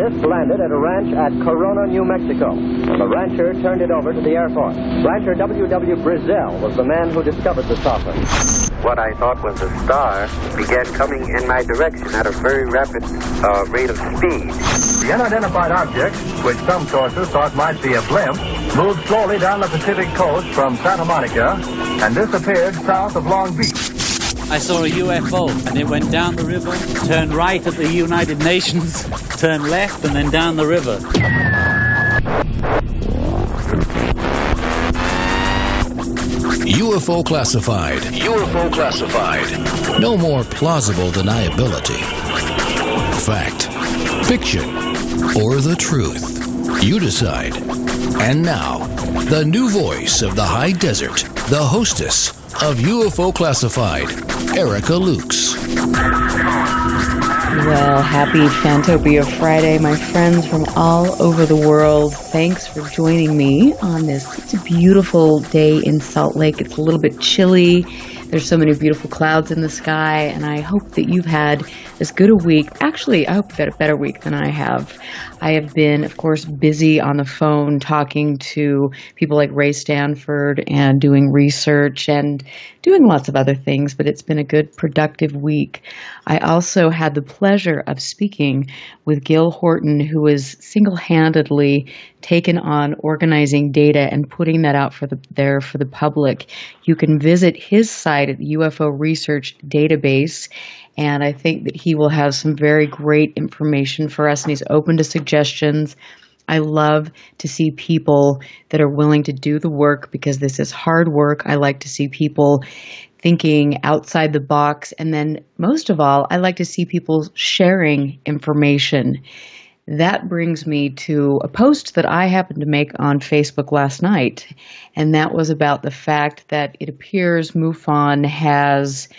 scientists landed at a ranch at Corona, New Mexico. The rancher turned it over to the Air Force. Rancher W.W. Brazell was the man who discovered the saucer. What I thought was a star began coming in my direction at a very rapid rate of speed. The unidentified object, which some sources thought might be a blimp, moved slowly down the Pacific coast from Santa Monica and disappeared south of Long Beach. I saw a UFO, and it went down the river, turned right at the United Nations, turned left, and then down the river. UFO Classified. UFO Classified. No more plausible deniability. Fact, fiction, or the truth. You decide. And now, the new voice of the high desert, the hostess of UFO Classified, Erica Lukes. Well, happy Fantopia Friday, my friends from all over the world. Thanks for joining me on this. It's a beautiful day in Salt Lake. It's a little bit chilly. There's so many beautiful clouds in the sky, and I hope that you've had as good a week. Actually, I hope you've had a better week than I have. I have been, of course, busy on the phone talking to people like Ray Stanford and doing research and doing lots of other things, but it's been a good, productive week. I also had the pleasure of speaking with Gil Horton, who has single-handedly taken on organizing data and putting that out for the public. You can visit his site at the UFO Research Database, and I think that he will have some very great information for us, and he's open to suggestions. I love to see people that are willing to do the work because this is hard work. I like to see people thinking outside the box, and then most of all, I like to see people sharing information. That brings me to a post that I happened to make on Facebook last night, and that was about the fact that it appears MUFON has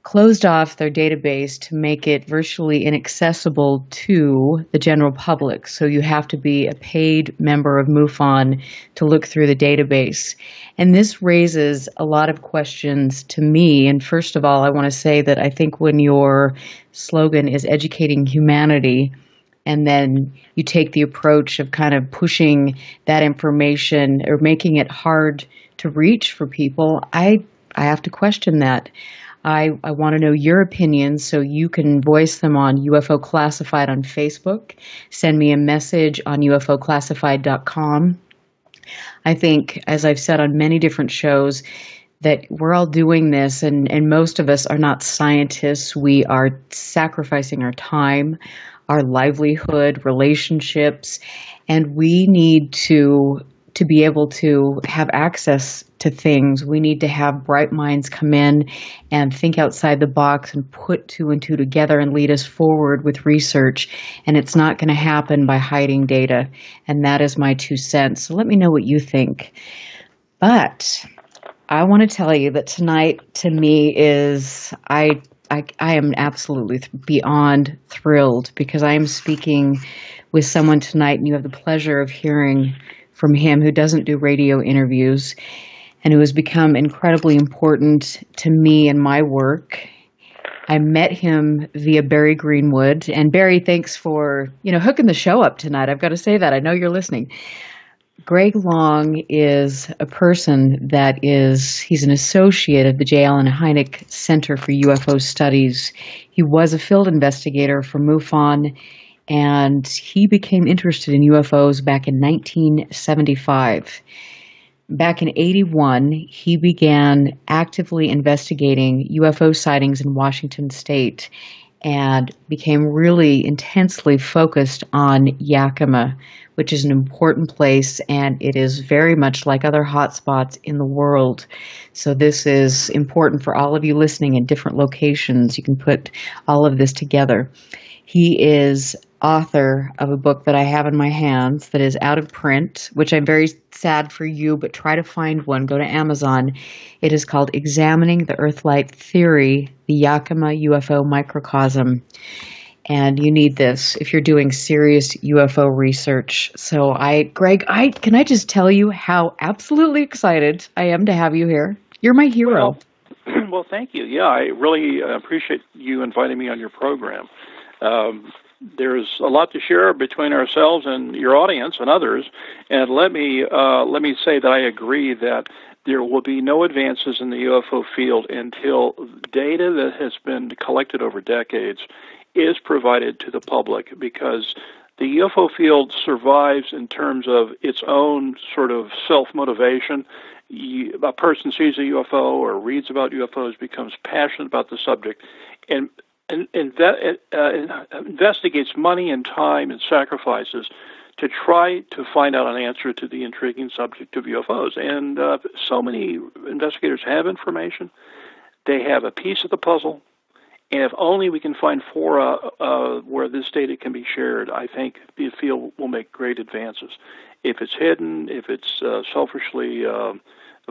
closed off their database to make it virtually inaccessible to the general public. So you have to be a paid member of MUFON to look through the database. And this raises a lot of questions to me. And first of all, I want to say that I think when your slogan is educating humanity, and then you take the approach of kind of pushing that information or making it hard to reach for people, I have to question that. I want to know your opinions, so you can voice them on UFO Classified on Facebook. Send me a message on UFOclassified.com. I think, as I've said on many different shows, that we're all doing this, and most of us are not scientists. We are sacrificing our time, our livelihood, relationships, and we need to be able to have access to things. We need to have bright minds come in and think outside the box and put two and two together and lead us forward with research. And it's not going to happen by hiding data. And that is my 2 cents. So let me know what you think. But I want to tell you that tonight, to me, is I am absolutely beyond thrilled because I am speaking with someone tonight, and you have the pleasure of hearing from him, who doesn't do radio interviews and who has become incredibly important to me and my work. I met him via Barry Greenwood. And Barry, thanks for, hooking the show up tonight. I've got to say that. I know you're listening. Greg Long is a person he's an associate of the J. Allen Hynek Center for UFO Studies. He was a field investigator for MUFON, and he became interested in UFOs back in 1975. Back in 81, he began actively investigating UFO sightings in Washington State and became really intensely focused on Yakima, which is an important place, and it is very much like other hotspots in the world. So this is important for all of you listening in different locations. You can put all of this together. He is author of a book that I have in my hands that is out of print, which I'm very sad for you, but try to find one. Go to Amazon. It is called Examining the Earthlight Theory, the Yakima UFO Microcosm. And you need this if you're doing serious UFO research. So Greg, can I just tell you how absolutely excited I am to have you here? You're my hero. Well, thank you. Yeah, I really appreciate you inviting me on your program. There's a lot to share between ourselves and your audience and others. And let me say that I agree that there will be no advances in the UFO field until data that has been collected over decades is provided to the public, because the UFO field survives in terms of its own sort of self-motivation. A person sees a UFO or reads about UFOs, becomes passionate about the subject, and investigates money and time and sacrifices to try to find out an answer to the intriguing subject of UFOs. And so many investigators have information. They have a piece of the puzzle. And if only we can find fora where this data can be shared, I think the field will make great advances. If it's hidden, if it's selfishly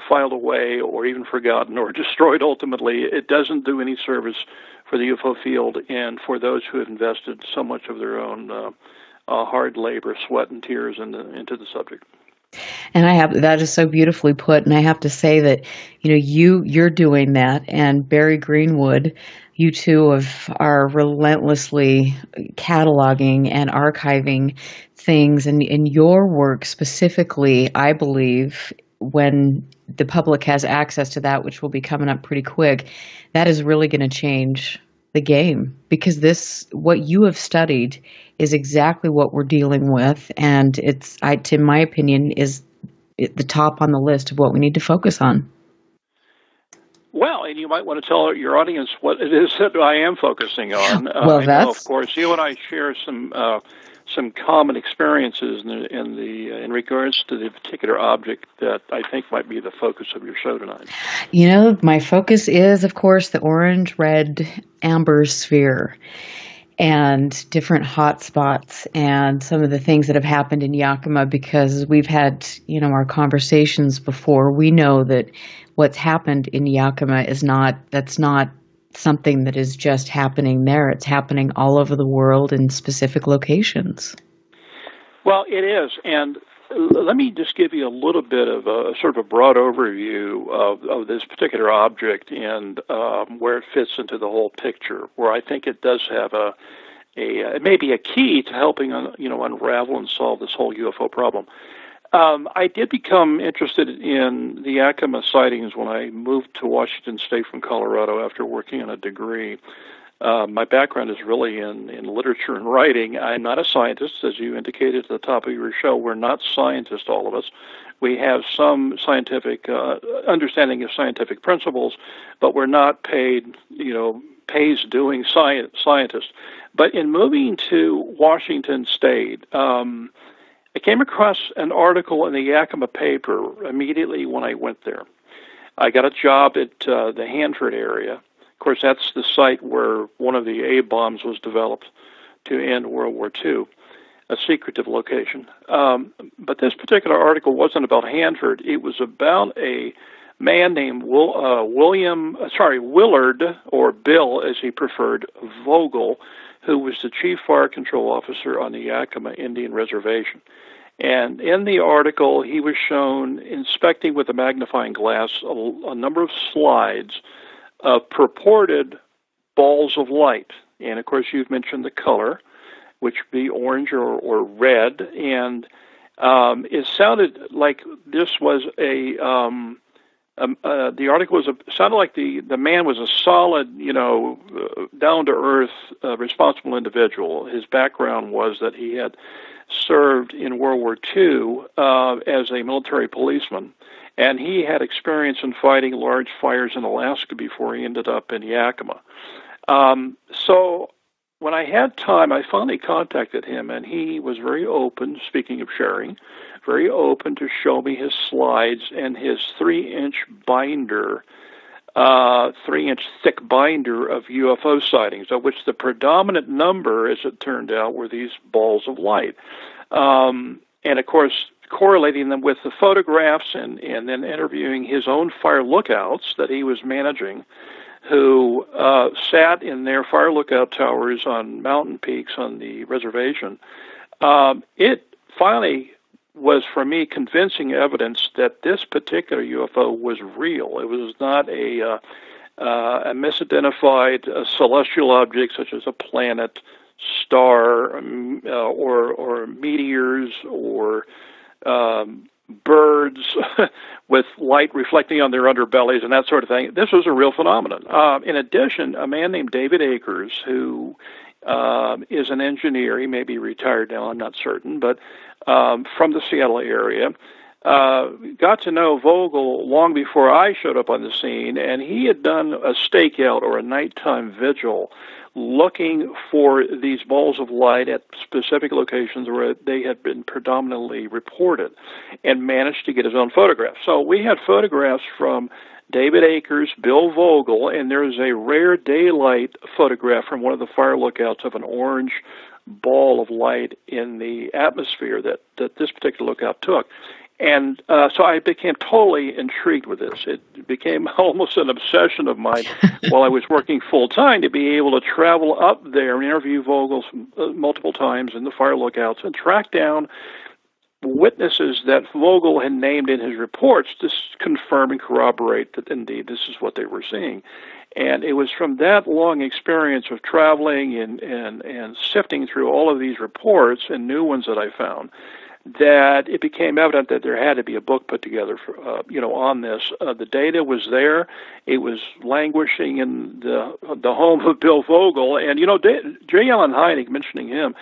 filed away or even forgotten or destroyed ultimately, it doesn't do any service for the UFO field and for those who have invested so much of their own hard labor, sweat, and tears into the subject. And that is so beautifully put. And I have to say that, you're doing that, and Barry Greenwood, you two are relentlessly cataloging and archiving things, and in your work specifically, I believe, when the public has access to that, which will be coming up pretty quick, that is really going to change the game, because what you have studied is exactly what we're dealing with, and in my opinion, is the top on the list of what we need to focus on. Well, and you might want to tell your audience what it is that I am focusing on. Well, I know, of course, you and I share some common experiences in regards to the particular object that I think might be the focus of your show tonight. My focus is, of course, the orange, red, amber sphere, and different hot spots and some of the things that have happened in Yakima, because we've had, our conversations before. We know that what's happened in Yakima that's not something that is just happening there. It's happening all over the world in specific locations. Well, it is. And let me just give you a little bit of a sort of a broad overview of this particular object and where it fits into the whole picture, where I think it does have it may be a key to helping unravel and solve this whole UFO problem. I did become interested in the Yakima sightings when I moved to Washington State from Colorado after working on a degree. My background is really in literature and writing. I'm not a scientist, as you indicated at the top of your show. We're not scientists, all of us. We have some scientific understanding of scientific principles, but we're not paid, pays-doing scientists. But in moving to Washington State, I came across an article in the Yakima paper immediately when I went there. I got a job at the Hanford area. Of course, that's the site where one of the A-bombs was developed to end World War II, a secretive location. But this particular article wasn't about Hanford. It was about a man named Willard, or Bill as he preferred, Vogel, who was the chief fire control officer on the Yakima Indian Reservation. And in the article, he was shown inspecting with a magnifying glass a number of slides of purported balls of light. And, of course, you've mentioned the color, which would be orange or red. And it sounded like this was the article sounded like the man was a solid, down-to-earth, responsible individual. His background was that he had served in World War II as a military policeman, and he had experience in fighting large fires in Alaska before he ended up in Yakima. So when I had time, I finally contacted him, and he was very open, speaking of sharing, very open to show me his slides and his 3-inch binder, 3-inch thick binder of UFO sightings, of which the predominant number, as it turned out, were these balls of light. And, of course, correlating them with the photographs and then interviewing his own fire lookouts that he was managing, who sat in their fire lookout towers on mountain peaks on the reservation. It finally was, for me, convincing evidence that this particular UFO was real. It was not a misidentified celestial object such as a planet, star or meteors or birds with light reflecting on their underbellies and that sort of thing. This was a real phenomenon. In addition, a man named David Akers, who is an engineer, he may be retired now, I'm not certain, but from the Seattle area, got to know Vogel long before I showed up on the scene, and he had done a stakeout or a nighttime vigil looking for these balls of light at specific locations where they had been predominantly reported, and managed to get his own photographs. So we had photographs from David Akers, Bill Vogel, and there is a rare daylight photograph from one of the fire lookouts of an orange ball of light in the atmosphere that this particular lookout took. And so I became totally intrigued with this. It became almost an obsession of mine while I was working full-time to be able to travel up there and interview Vogel multiple times in the fire lookouts and track down witnesses that Vogel had named in his reports to confirm and corroborate that indeed this is what they were seeing. And it was from that long experience of traveling and sifting through all of these reports and new ones that I found that it became evident that there had to be a book put together for, on this. The data was there. It was languishing in the home of Bill Vogel. And, J. Allen Hynek, mentioning him,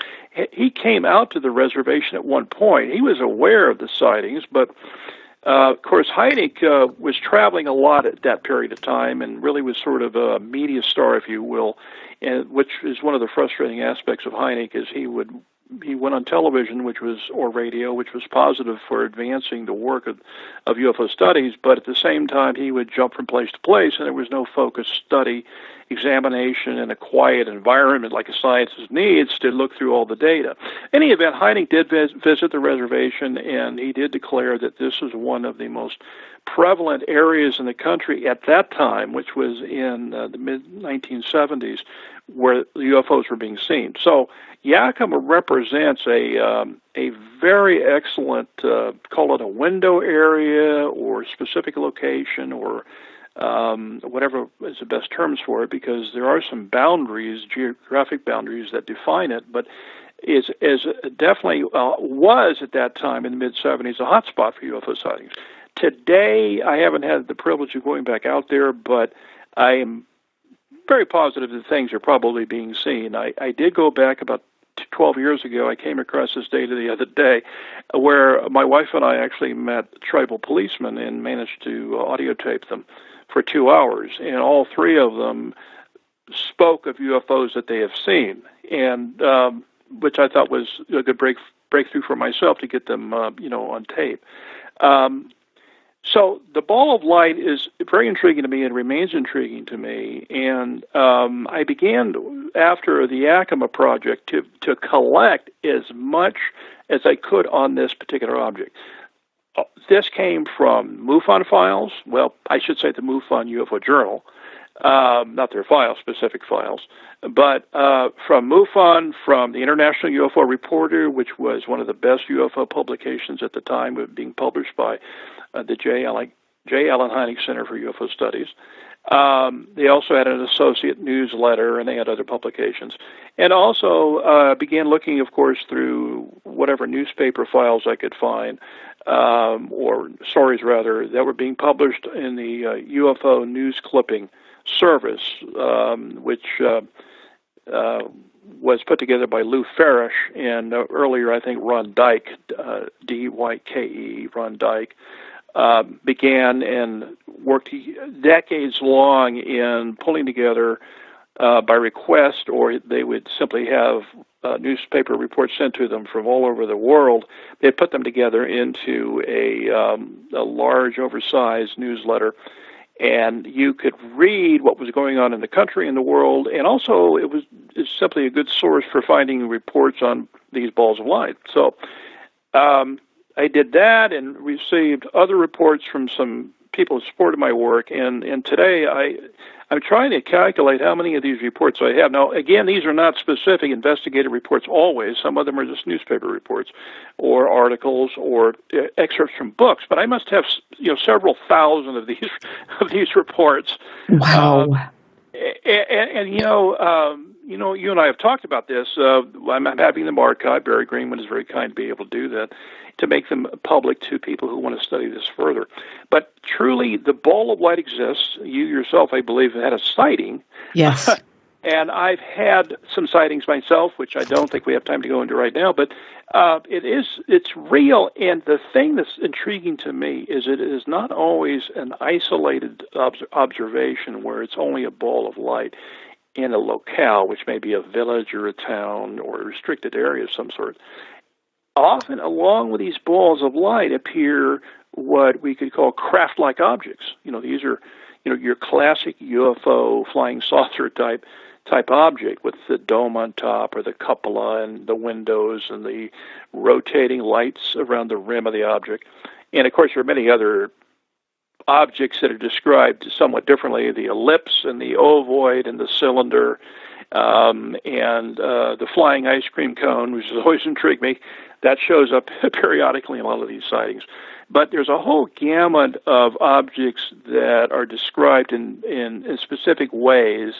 he came out to the reservation at one point. He was aware of the sightings, but, of course, Hynek was traveling a lot at that period of time and really was sort of a media star, if you will, and which is one of the frustrating aspects of Hynek is he went on television, or radio, which was positive for advancing the work of UFO studies, but at the same time he would jump from place to place, and there was no focused study, examination in a quiet environment like a scientist needs to look through all the data. In any event, Hynek did visit the reservation, and he did declare that this was one of the most prevalent areas in the country at that time, which was in the mid-1970s, where the UFOs were being seen. So Yakima represents a very excellent, call it a window area or specific location or whatever is the best terms for it, because there are some boundaries, geographic boundaries that define it, but is definitely was at that time in the mid-70s a hotspot for UFO sightings. Today, I haven't had the privilege of going back out there, but I am very positive that things are probably being seen. I did go back about 12 years ago. I came across this data the other day where my wife and I actually met tribal policemen and managed to audio tape them for 2 hours, and all three of them spoke of UFOs that they have seen, and which I thought was a good breakthrough for myself to get them on tape. So the ball of light is very intriguing to me and remains intriguing to me. And I began, after the Yakima project, to collect as much as I could on this particular object. This came from MUFON files. Well, I should say the MUFON UFO Journal, not their files, specific files. But from MUFON, from the International UFO Reporter, which was one of the best UFO publications at the time, being published by the J. Allen Hynek Center for UFO Studies. They also had an associate newsletter, and they had other publications. And also began looking, of course, through whatever newspaper files I could find, or stories, rather, that were being published in the UFO News Clipping Service, which was put together by Lou Farish and earlier, I think, Ron Dyke, D-Y-K-E, Ron Dyke. Began and worked decades long in pulling together by request, or they would simply have newspaper reports sent to them from all over the world. They put them together into a large, oversized newsletter, and you could read what was going on in the country and the world, and also it's simply a good source for finding reports on these balls of light. So I did that and received other reports from some people who supported my work, and today I'm trying to calculate how many of these reports I have. Now, again, these are not specific investigative reports always. Some of them are just newspaper reports or articles or excerpts from books, but I must have several thousand of these reports. Wow. you and I have talked about this. I'm having them archived. Barry Greenwood is very kind to be able to do that, to make them public to people who want to study this further. But truly, the ball of light exists. You yourself, I believe, had a sighting. Yes. And I've had some sightings myself, which I don't think we have time to go into right now, but it's real. And the thing that's intriguing to me is it is not always an isolated observation where it's only a ball of light in a locale, which may be a village or a town or a restricted area of some sort. Often along with these balls of light appear what we could call craft-like objects. These are, your classic UFO flying saucer type object with the dome on top or the cupola and the windows and the rotating lights around the rim of the object. And, of course, there are many other objects that are described somewhat differently, the ellipse and the ovoid and the cylinder and the flying ice cream cone, which has always intrigued me. That shows up periodically in a lot of these sightings. But there's a whole gamut of objects that are described in specific ways,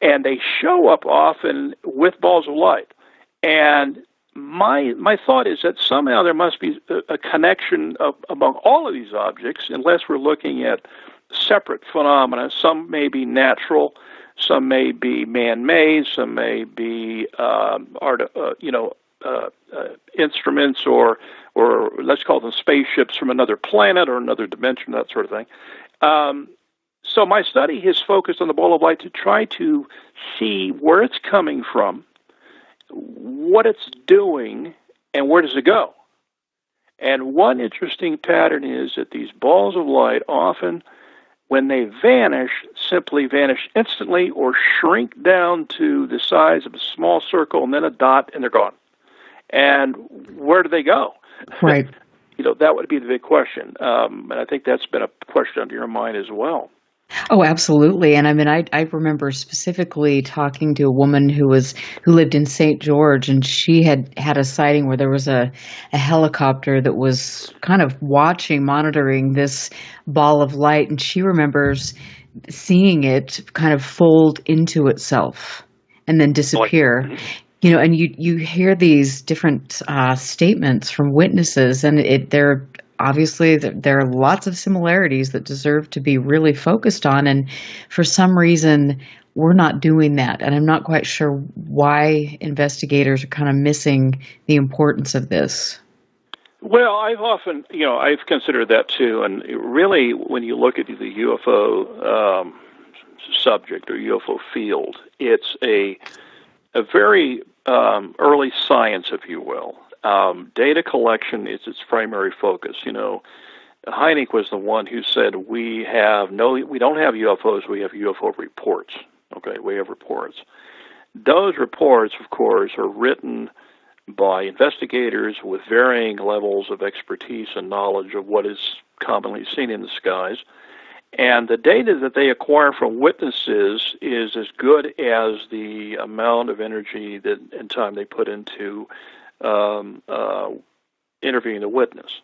and they show up often with balls of light. And my thought is that somehow there must be a connection among all of these objects, unless we're looking at separate phenomena. Some may be natural, some may be man-made, some may be instruments or let's call them spaceships from another planet or another dimension, that sort of thing. So my study has focused on the ball of light to try to see where it's coming from, what it's doing, and where does it go. And one interesting pattern is that these balls of light often, when they vanish, simply vanish instantly or shrink down to the size of a small circle and then a dot, and they're gone. And where do they go? Right. That would be the big question. And I think that's been a question under your mind as well. Oh, absolutely. And I remember specifically talking to a woman who lived in St. George, and she had a sighting where there was a helicopter that was kind of monitoring this ball of light, and she remembers seeing it kind of fold into itself and then disappear. And you hear these different statements from witnesses, and there are lots of similarities that deserve to be really focused on. And for some reason, we're not doing that. And I'm not quite sure why investigators are kind of missing the importance of this. Well, I've considered that too. And really, when you look at the UFO subject or UFO field, it's a very early science, if you will. Data collection is its primary focus. Hynek was the one who said we don't have UFOs, we have UFO reports. Okay, we have reports. Those reports, of course, are written by investigators with varying levels of expertise and knowledge of what is commonly seen in the skies. And the data that they acquire from witnesses is as good as the amount of energy and time they put into interviewing the witness.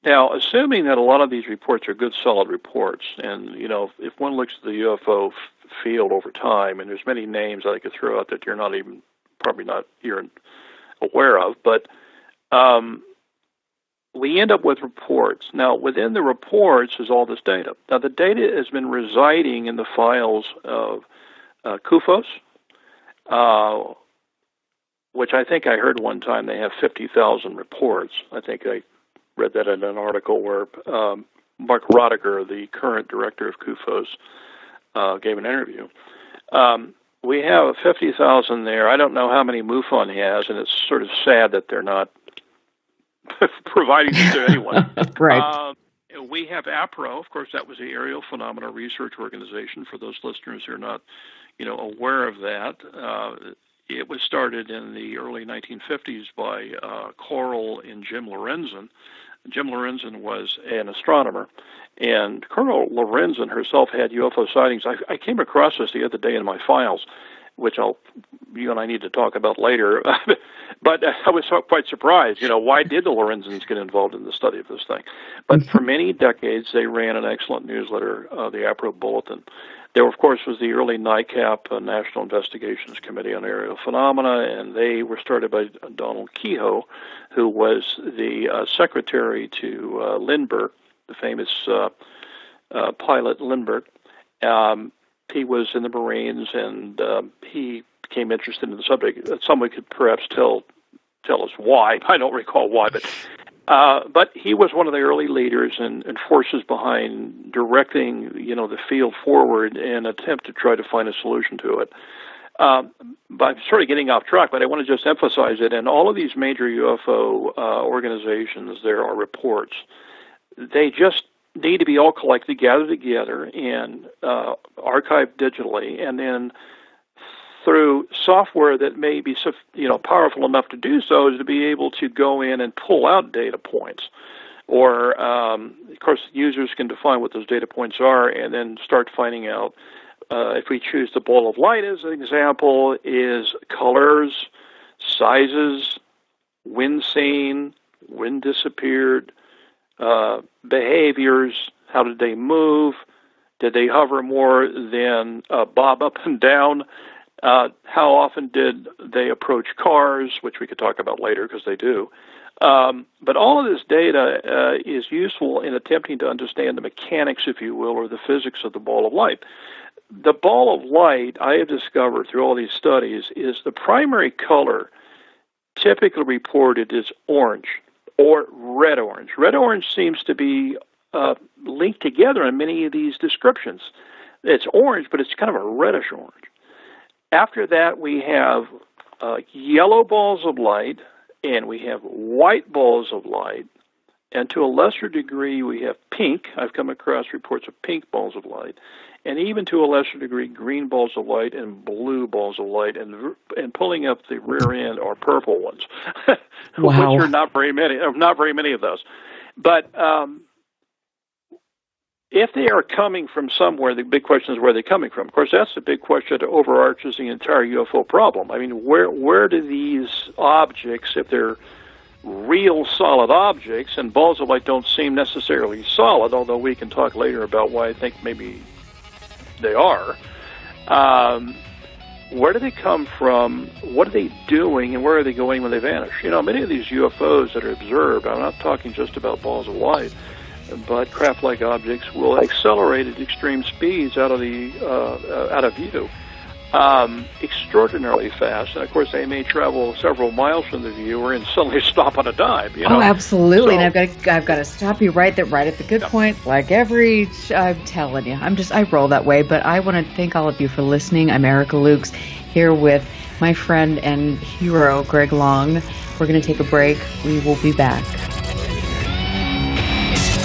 Now, assuming that a lot of these reports are good, solid reports, and if one looks at the UFO field over time, and there's many names that I could throw out that you're probably not aware of, but we end up with reports. Now, within the reports is all this data. Now, the data has been residing in the files of CUFOS, which I think I heard one time they have 50,000 reports. I think I read that in an article where Mark Roediger, the current director of CUFOS, gave an interview. We have 50,000 there. I don't know how many MUFON has, and it's sort of sad that they're not providing it to anyone. Right. We have APRO. Of course, that was the Aerial Phenomena Research Organization, for those listeners who are not, aware of that. It was started in the early 1950s by Coral and Jim Lorenzen. Jim Lorenzen was an astronomer, and Coral Lorenzen herself had UFO sightings. I came across this the other day in my files, which you and I need to talk about later. But I was quite surprised. Why did the Lorenzens get involved in the study of this thing? But for many decades, they ran an excellent newsletter, the APRO Bulletin. There, of course, was the early NICAP, National Investigations Committee on Aerial Phenomena, and they were started by Donald Keyhoe, who was the secretary to Lindbergh, the famous pilot Lindbergh. He was in the Marines, and he became interested in the subject. Someone could perhaps tell us why. I don't recall why, but he was one of the early leaders and forces behind directing, the field forward in an attempt to try to find a solution to it. But I'm sort of getting off track, but I want to just emphasize it. In all of these major UFO organizations, there are reports. They just need to be all collected, gathered together, and archived digitally, and then through software that may be powerful enough to do so, is to be able to go in and pull out data points. Or, of course, users can define what those data points are and then start finding out, if we choose the ball of light as an example, is colors, sizes, wind seen, wind disappeared, behaviors, how did they move, did they hover more than bob up and down, how often did they approach cars, which we could talk about later because they do. But all of this data is useful in attempting to understand the mechanics, if you will, or the physics of the ball of light. The ball of light, I have discovered through all these studies, is the primary color typically reported is orange or red-orange. Red-orange seems to be linked together in many of these descriptions. It's orange, but it's kind of a reddish orange. After that, we have yellow balls of light, and we have white balls of light, and to a lesser degree, we have pink. I've come across reports of pink balls of light, and even to a lesser degree, green balls of light and blue balls of light, and pulling up the rear end are purple ones, Wow. which are not very many of those. But if they are coming from somewhere, the big question is where they're coming from. Of course, that's the big question that overarches the entire UFO problem. I mean, where do these objects, if they're real solid objects, and balls of light don't seem necessarily solid, although we can talk later about why I think maybe they are, where do they come from, what are they doing, and where are they going when they vanish? Many of these UFOs that are observed, I'm not talking just about balls of light, but craft-like objects will accelerate at extreme speeds out of view, extraordinarily fast. And of course, they may travel several miles from the viewer and suddenly stop on a dime. Oh, absolutely. So, and I've got to stop you right at the good point. Like I'm telling you, I roll that way. But I want to thank all of you for listening. I'm Erica Lukes here with my friend and hero Greg Long. We're going to take a break. We will be back.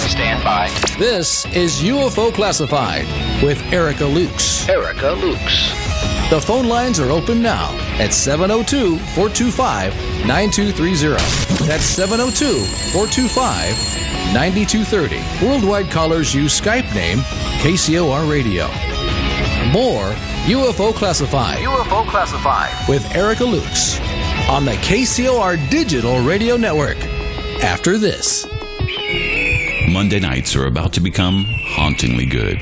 Stand by. This is UFO Classified with Erica Lukes. Erica Lukes. The phone lines are open now at 702-425-9230. That's 702-425-9230. Worldwide callers use Skype name KCOR Radio. More UFO Classified. UFO Classified. With Erica Lukes on the KCOR Digital Radio Network. After this. Monday nights are about to become hauntingly good,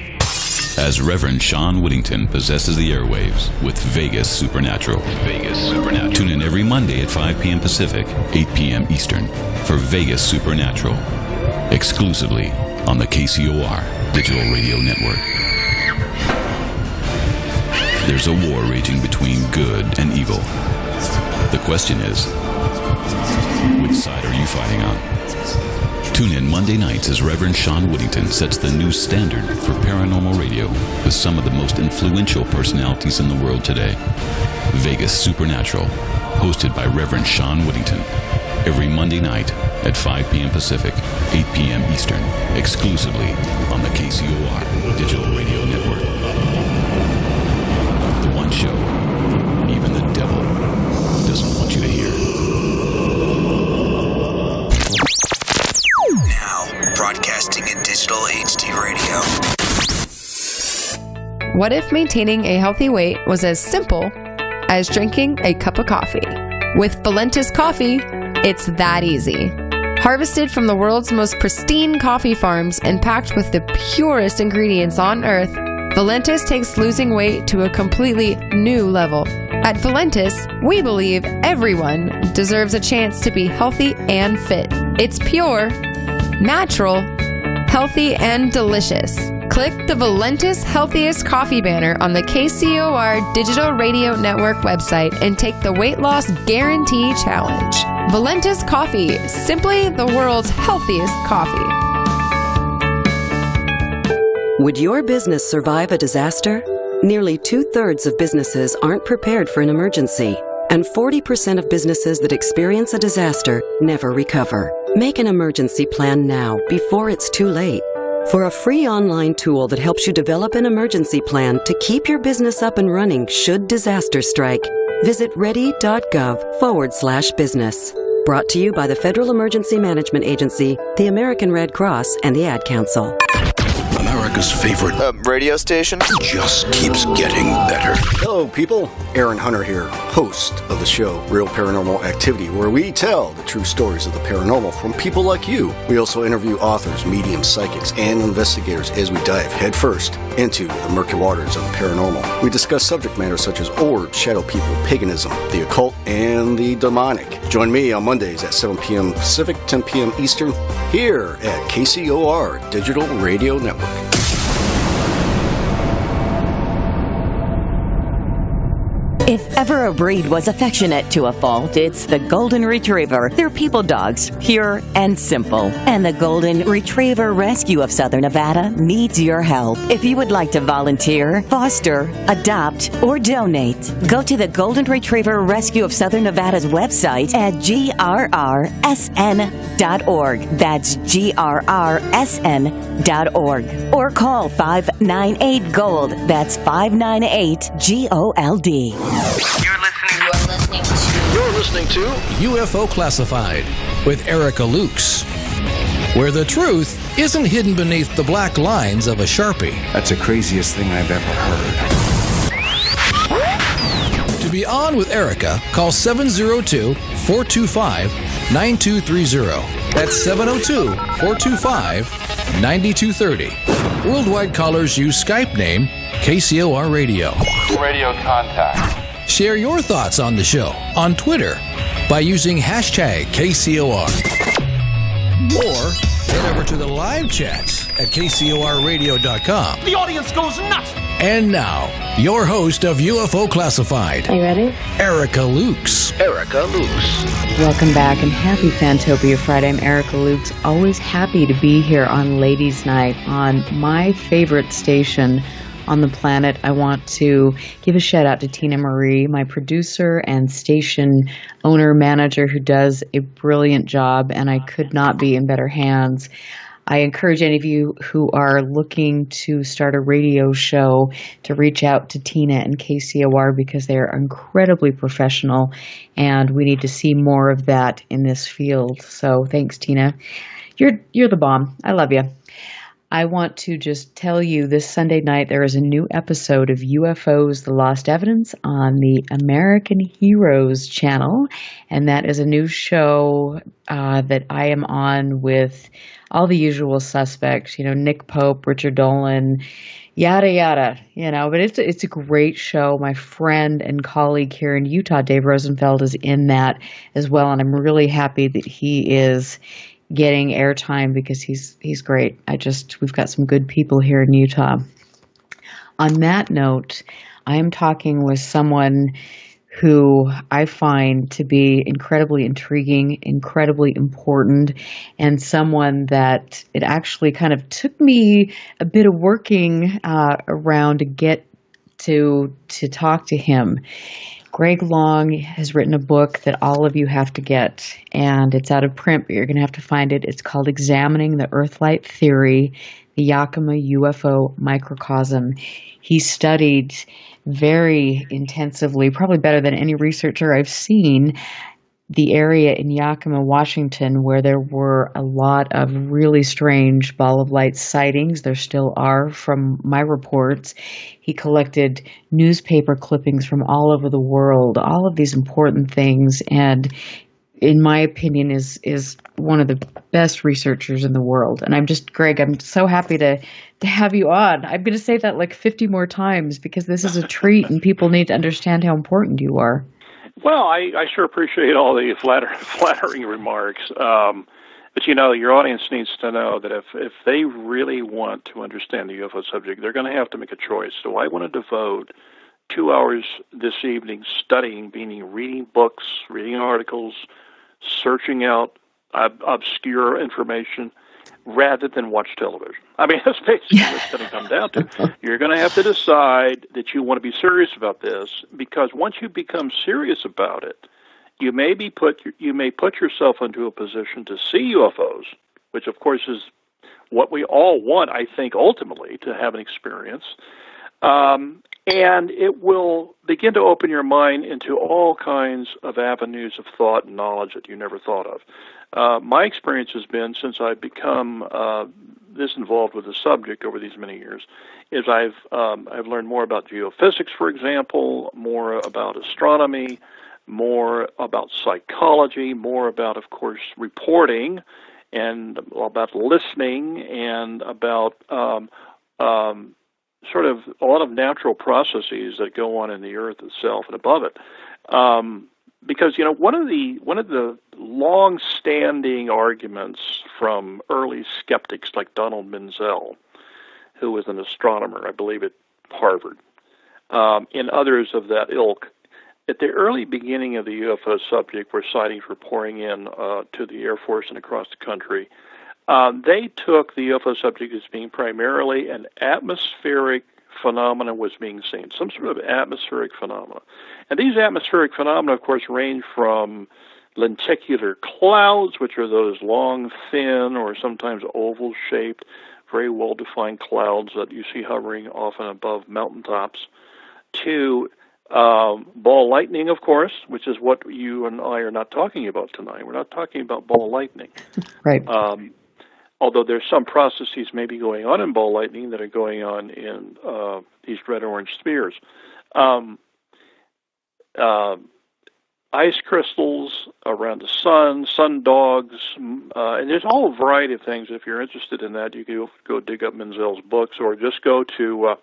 as Reverend Sean Whittington possesses the airwaves with Vegas Supernatural. Vegas Supernatural. Tune in every Monday at 5 p.m. Pacific, 8 p.m. Eastern for Vegas Supernatural, exclusively on the KCOR Digital Radio Network. There's a war raging between good and evil. The question is, which side are you fighting on? Tune in Monday nights as Reverend Sean Whittington sets the new standard for paranormal radio with some of the most influential personalities in the world today. Vegas Supernatural, hosted by Reverend Sean Whittington, every Monday night at 5 p.m. Pacific, 8 p.m. Eastern, exclusively on the KCOR Digital Radio Network. The one show even the devil doesn't want you to hear. Broadcasting in digital HD radio. What if maintaining a healthy weight was as simple as drinking a cup of coffee? With Valentis Coffee, it's that easy. Harvested from the world's most pristine coffee farms and packed with the purest ingredients on earth, Valentis takes losing weight to a completely new level. At Valentis, we believe everyone deserves a chance to be healthy and fit. It's pure, natural, healthy, and delicious. Click the Valentis Healthiest Coffee banner on the KCOR Digital Radio Network website and take the Weight Loss Guarantee Challenge. Valentis Coffee, simply the world's healthiest coffee. Would your business survive a disaster? Nearly 2/3 of businesses aren't prepared for an emergency, and 40% of businesses that experience a disaster never recover. Make an emergency plan now, before it's too late. For a free online tool that helps you develop an emergency plan to keep your business up and running should disaster strike, visit ready.gov/business. Brought to you by the Federal Emergency Management Agency, the American Red Cross, and the Ad Council. America's favorite radio station just keeps getting better. Hello, people. Aaron Hunter here, host of the show Real Paranormal Activity, where we tell the true stories of the paranormal from people like you. We also interview authors, mediums, psychics, and investigators as we dive headfirst into the murky waters of the paranormal. We discuss subject matter such as orbs, shadow people, paganism, the occult, and the demonic. Join me on Mondays at 7 p.m. Pacific, 10 p.m. Eastern, here at KCOR Digital Radio Network. If ever a breed was affectionate to a fault, it's the Golden Retriever. They're people dogs, pure and simple. And the Golden Retriever Rescue of Southern Nevada needs your help. If you would like to volunteer, foster, adopt, or donate, go to the Golden Retriever Rescue of Southern Nevada's website at grrsn.org. That's grrsn.org. Or call 598-GOLD. That's 598-GOLD. You're listening to UFO Classified with Erica Lukes, where the truth isn't hidden beneath the black lines of a Sharpie. That's the craziest thing I've ever heard. To be on with Erica, call 702-425-9230. That's 702-425-9230. Worldwide callers use Skype name KCOR Radio. Radio contact. Share your thoughts on the show on Twitter by using hashtag KCOR. Or head over to the live chats at KCORradio.com. The audience goes nuts! And now, your host of UFO Classified. Are you ready? Erica Lukes. Erica Lukes. Welcome back and happy Fantopia Friday. I'm Erica Lukes. Always happy to be here on Ladies' Night on my favorite station on the planet. I want to give a shout out to Tina Marie, my producer and station owner manager, who does a brilliant job, and I could not be in better hands. I encourage any of you who are looking to start a radio show to reach out to Tina and KCOR, because they are incredibly professional and we need to see more of that in this field. So thanks, Tina. You're the bomb. I love you. I want to just tell you this Sunday night there is a new episode of UFOs, The Lost Evidence on the American Heroes channel. And that is a new show that I am on with all the usual suspects, Nick Pope, Richard Dolan, yada, yada, but it's a great show. My friend and colleague here in Utah, Dave Rosenfeld, is in that as well. And I'm really happy that he is getting airtime because he's great. We've got some good people here in Utah. On that note, I am talking with someone who I find to be incredibly intriguing, incredibly important, and someone that it actually kind of took me a bit of working around to get to talk to him. Greg Long has written a book that all of you have to get, and it's out of print, but you're going to have to find it. It's called Examining the Earthlight Theory, the Yakima UFO Microcosm. He studied very intensively, probably better than any researcher I've seen, the area in Yakima, Washington, where there were a lot of really strange ball of light sightings. There still are from my reports. He collected newspaper clippings from all over the world, all of these important things. And in my opinion, is one of the best researchers in the world. And Greg, I'm so happy to have you on. I'm going to say that like 50 more times because this is a treat and people need to understand how important you are. Well, I sure appreciate all the flattering remarks. But, your audience needs to know that if they really want to understand the UFO subject, they're going to have to make a choice. So I want to devote 2 hours this evening studying, meaning reading books, reading articles, searching out obscure information, rather than watch television. I mean, that's basically what it's going to come down to. You're going to have to decide that you want to be serious about this, because once you become serious about it, you may put yourself into a position to see UFOs, which of course is what we all want, I think, ultimately, to have an experience. And it will begin to open your mind into all kinds of avenues of thought and knowledge that you never thought of. My experience has been, since I've become this involved with the subject over these many years, is I've learned more about geophysics, for example, more about astronomy, more about psychology, more about, of course, reporting, and about listening, and about sort of a lot of natural processes that go on in the earth itself and above it. Because, one of the long-standing arguments from early skeptics like Donald Menzel, who was an astronomer, I believe, at Harvard, and others of that ilk, at the early beginning of the UFO subject, where sightings were pouring in to the Air Force and across the country, they took the UFO subject as being primarily an atmospheric phenomena was being seen, some sort of atmospheric phenomena. And these atmospheric phenomena, of course, range from lenticular clouds, which are those long, thin, or sometimes oval-shaped, very well-defined clouds that you see hovering often above mountaintops, to ball lightning, of course, which is what you and I are not talking about tonight. We're not talking about ball lightning. Right. Although there's some processes maybe going on in ball lightning that are going on in these red-orange spheres. Ice crystals around the sun dogs, and there's all a variety of things. If you're interested in that, you can go dig up Menzel's books, or just go to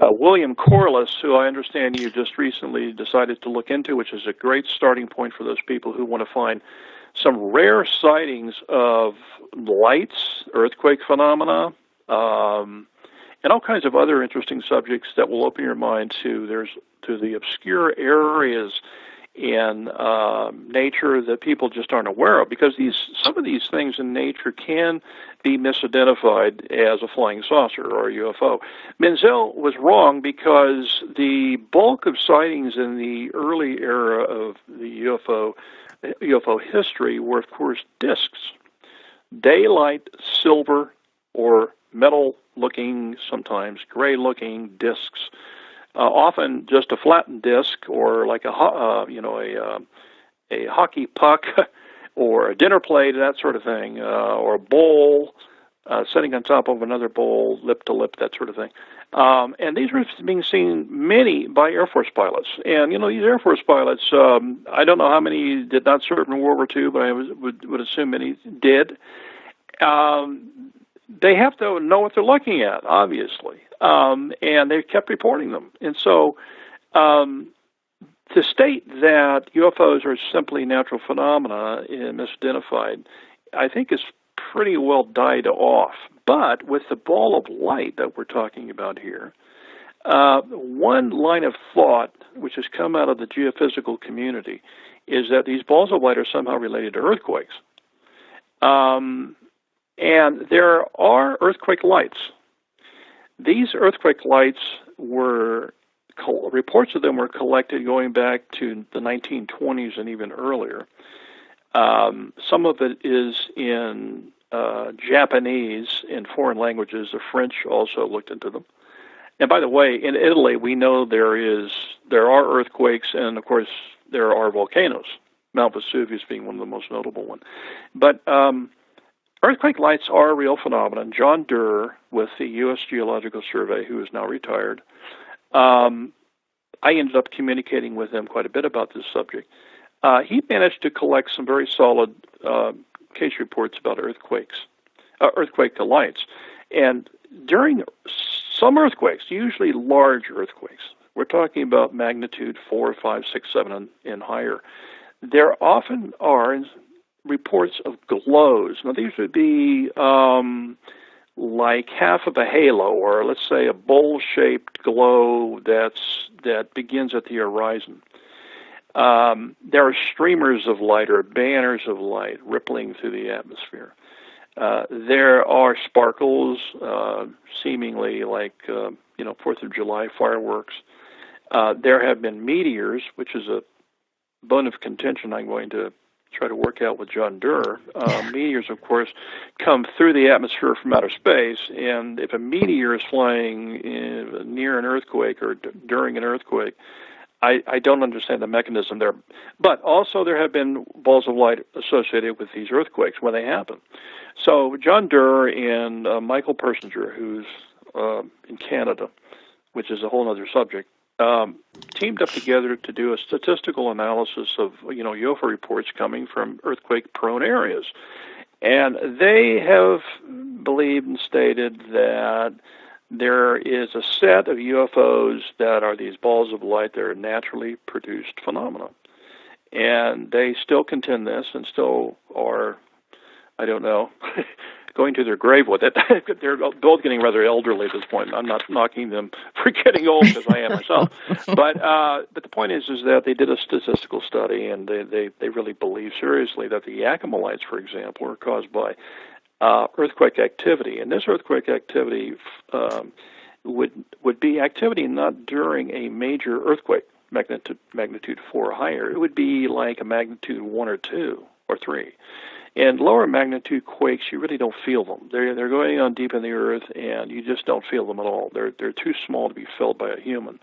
William Corliss, who I understand you just recently decided to look into, which is a great starting point for those people who want to find some rare sightings of lights, earthquake phenomena, and all kinds of other interesting subjects that will open your mind to the obscure areas in nature that people just aren't aware of, because some of these things in nature can be misidentified as a flying saucer or a UFO. Menzel was wrong, because the bulk of sightings in the early era of the UFO history were, of course, discs, daylight, silver, or metal-looking, sometimes gray-looking discs. Often just a flattened disc, or like a hockey puck, or a dinner plate, that sort of thing, or a bowl sitting on top of another bowl, lip to lip, that sort of thing. And these were being seen many by Air Force pilots. And, these Air Force pilots, I don't know how many did not serve in World War II, but I would assume many did. They have to know what they're looking at, obviously. And they kept reporting them. And so to state that UFOs are simply natural phenomena and misidentified, I think is pretty well died off. But with the ball of light that we're talking about here, one line of thought which has come out of the geophysical community is that these balls of light are somehow related to earthquakes. And there are earthquake lights. These earthquake lights reports of them were collected going back to the 1920s and even earlier. Some of it is in Japanese, in foreign languages. The French also looked into them. And by the way, in Italy, we know there are earthquakes, and of course there are volcanoes, Mount Vesuvius being one of the most notable ones. But earthquake lights are a real phenomenon. John Durr, with the U.S. Geological Survey, who is now retired, I ended up communicating with him quite a bit about this subject. he managed to collect some very solid case reports about earthquake lights. And during some earthquakes, usually large earthquakes, we're talking about magnitude 4, 5, 6, 7, and higher, there often are reports of glows. Now, these would be like half of a halo, or let's say a bowl-shaped glow that begins at the horizon. There are streamers of light or banners of light rippling through the atmosphere. There are sparkles, seemingly like 4th of July fireworks. There have been meteors, which is a bone of contention I'm going to try to work out with John Durr. Meteors, of course, come through the atmosphere from outer space, and if a meteor is flying near an earthquake or during an earthquake, I don't understand the mechanism there. But also there have been balls of light associated with these earthquakes when they happen. So John Durr and Michael Persinger, who's in Canada, which is a whole other subject, teamed up together to do a statistical analysis of UFO reports coming from earthquake-prone areas. And they have believed and stated that there is a set of UFOs that are these balls of light that are naturally produced phenomena. And they still contend this and still are, I don't know, going to their grave with it. They're both getting rather elderly at this point. I'm not knocking them for getting old, because I am myself. But the point is that they did a statistical study, and they really believe seriously that the Yakima lights, for example, are caused by earthquake activity. And this earthquake activity would be activity not during a major earthquake, magnitude 4 or higher. It would be like a magnitude 1 or 2 or 3. And lower magnitude quakes, you really don't feel them. They're going on deep in the earth, and you just don't feel them at all. They're too small to be felt by a human.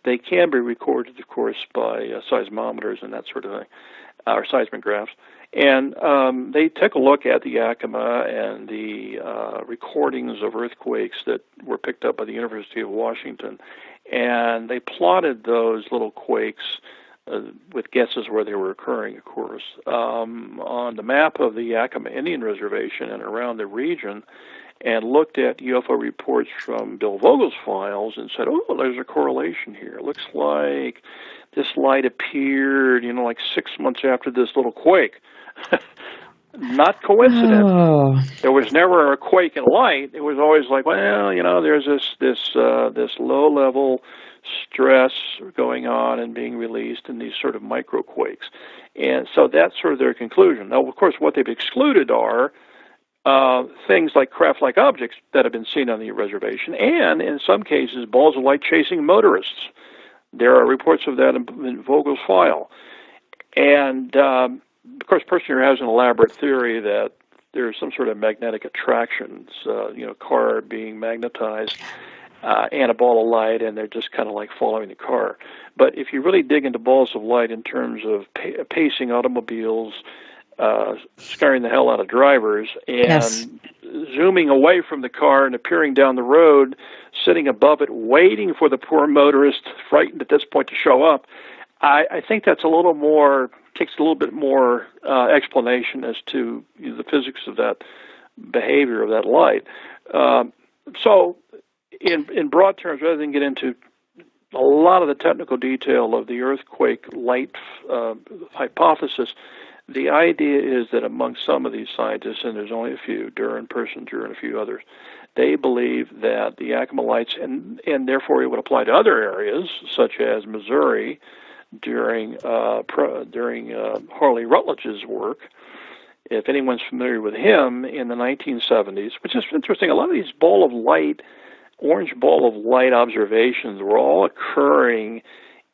They can be recorded, of course, by seismometers and that sort of thing, or seismographs. And they took a look at the Yakima and the recordings of earthquakes that were picked up by the University of Washington, and they plotted those little quakes with guesses where they were occurring, of course, on the map of the Yakima Indian Reservation and around the region, and looked at UFO reports from Bill Vogel's files and said, oh, there's a correlation here. It looks like this light appeared, like 6 months after this little quake. Not coincidence. Oh. There was never a quake in light. It was always like, well, there's this low-level stress going on and being released in these sort of microquakes. And so that's sort of their conclusion. Now, of course, what they've excluded are things like craft-like objects that have been seen on the reservation, and in some cases, balls of light chasing motorists. There are reports of that in Vogel's file. And, of course, Persinger has an elaborate theory that there's some sort of magnetic attraction, car being magnetized, and a ball of light, and they're just kind of like following the car. But if you really dig into balls of light in terms of pacing automobiles, scaring the hell out of drivers, and zooming away from the car and appearing down the road, sitting above it, waiting for the poor motorist, frightened at this point, to show up, I think that's takes a little bit more explanation as to the physics of that behavior of that light. So, in broad terms, rather than get into a lot of the technical detail of the earthquake light hypothesis, the idea is that among some of these scientists, and there's only a few, Durr and Persinger and a few others, they believe that the Yakima lights, and therefore it would apply to other areas, such as Missouri, during Harley Rutledge's work. If anyone's familiar with him, in the 1970s, which is interesting, a lot of these orange ball of light observations were all occurring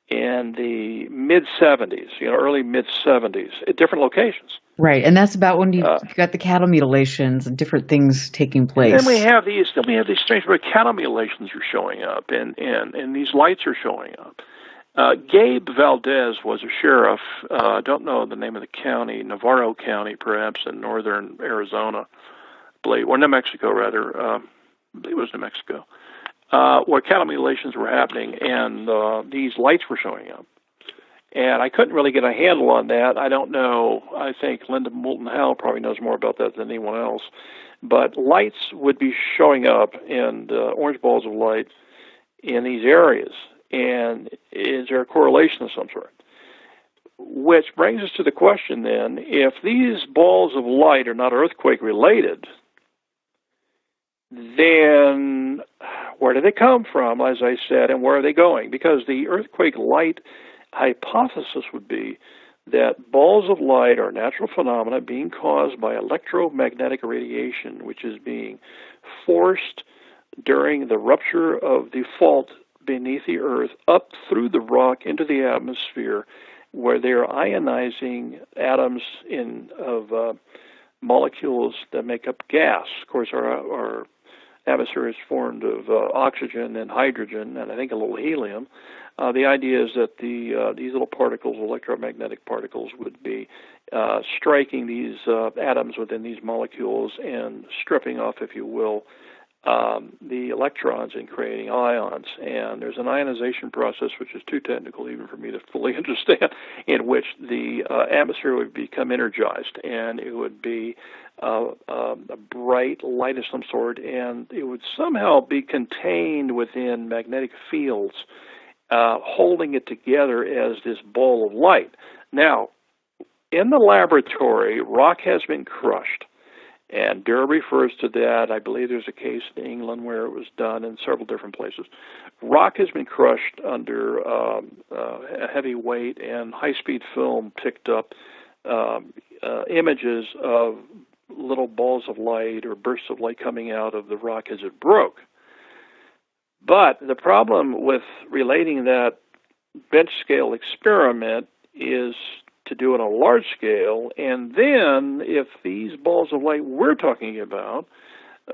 in the mid-70s, early mid-70s, at different locations. Right, and that's about when you've got the cattle mutilations and different things taking place. And then we have these strange cattle mutilations are showing up, and these lights are showing up. Gabe Valdez was a sheriff, I don't know the name of the county, Navarro County, perhaps, in northern Arizona, or New Mexico, rather. I believe it was New Mexico, where cattle mutilations were happening, and these lights were showing up. And I couldn't really get a handle on that. I don't know. I think Linda Moulton Howe probably knows more about that than anyone else. But lights would be showing up, and orange balls of light in these areas. And is there a correlation of some sort? Which brings us to the question then, if these balls of light are not earthquake related, then where do they come from, as I said, and where are they going? Because the earthquake light hypothesis would be that balls of light are natural phenomena being caused by electromagnetic radiation, which is being forced during the rupture of the fault beneath the Earth up through the rock into the atmosphere, where they are ionizing atoms of molecules that make up gas. Of course, our atmosphere is formed of oxygen and hydrogen, and I think a little helium. The idea is that these little particles, electromagnetic particles, would be striking these atoms within these molecules and stripping off, if you will, the electrons and creating ions. And there's an ionization process, which is too technical even for me to fully understand, in which the atmosphere would become energized, and it would be a bright light of some sort, and it would somehow be contained within magnetic fields, holding it together as this ball of light. Now, in the laboratory, rock has been crushed. And Durr refers to that. I believe there's a case in England where it was done in several different places. Rock has been crushed under a heavy weight, and high-speed film picked up images of little balls of light or bursts of light coming out of the rock as it broke. But the problem with relating that bench-scale experiment is to do it on a large scale, and then if these balls of light we're talking about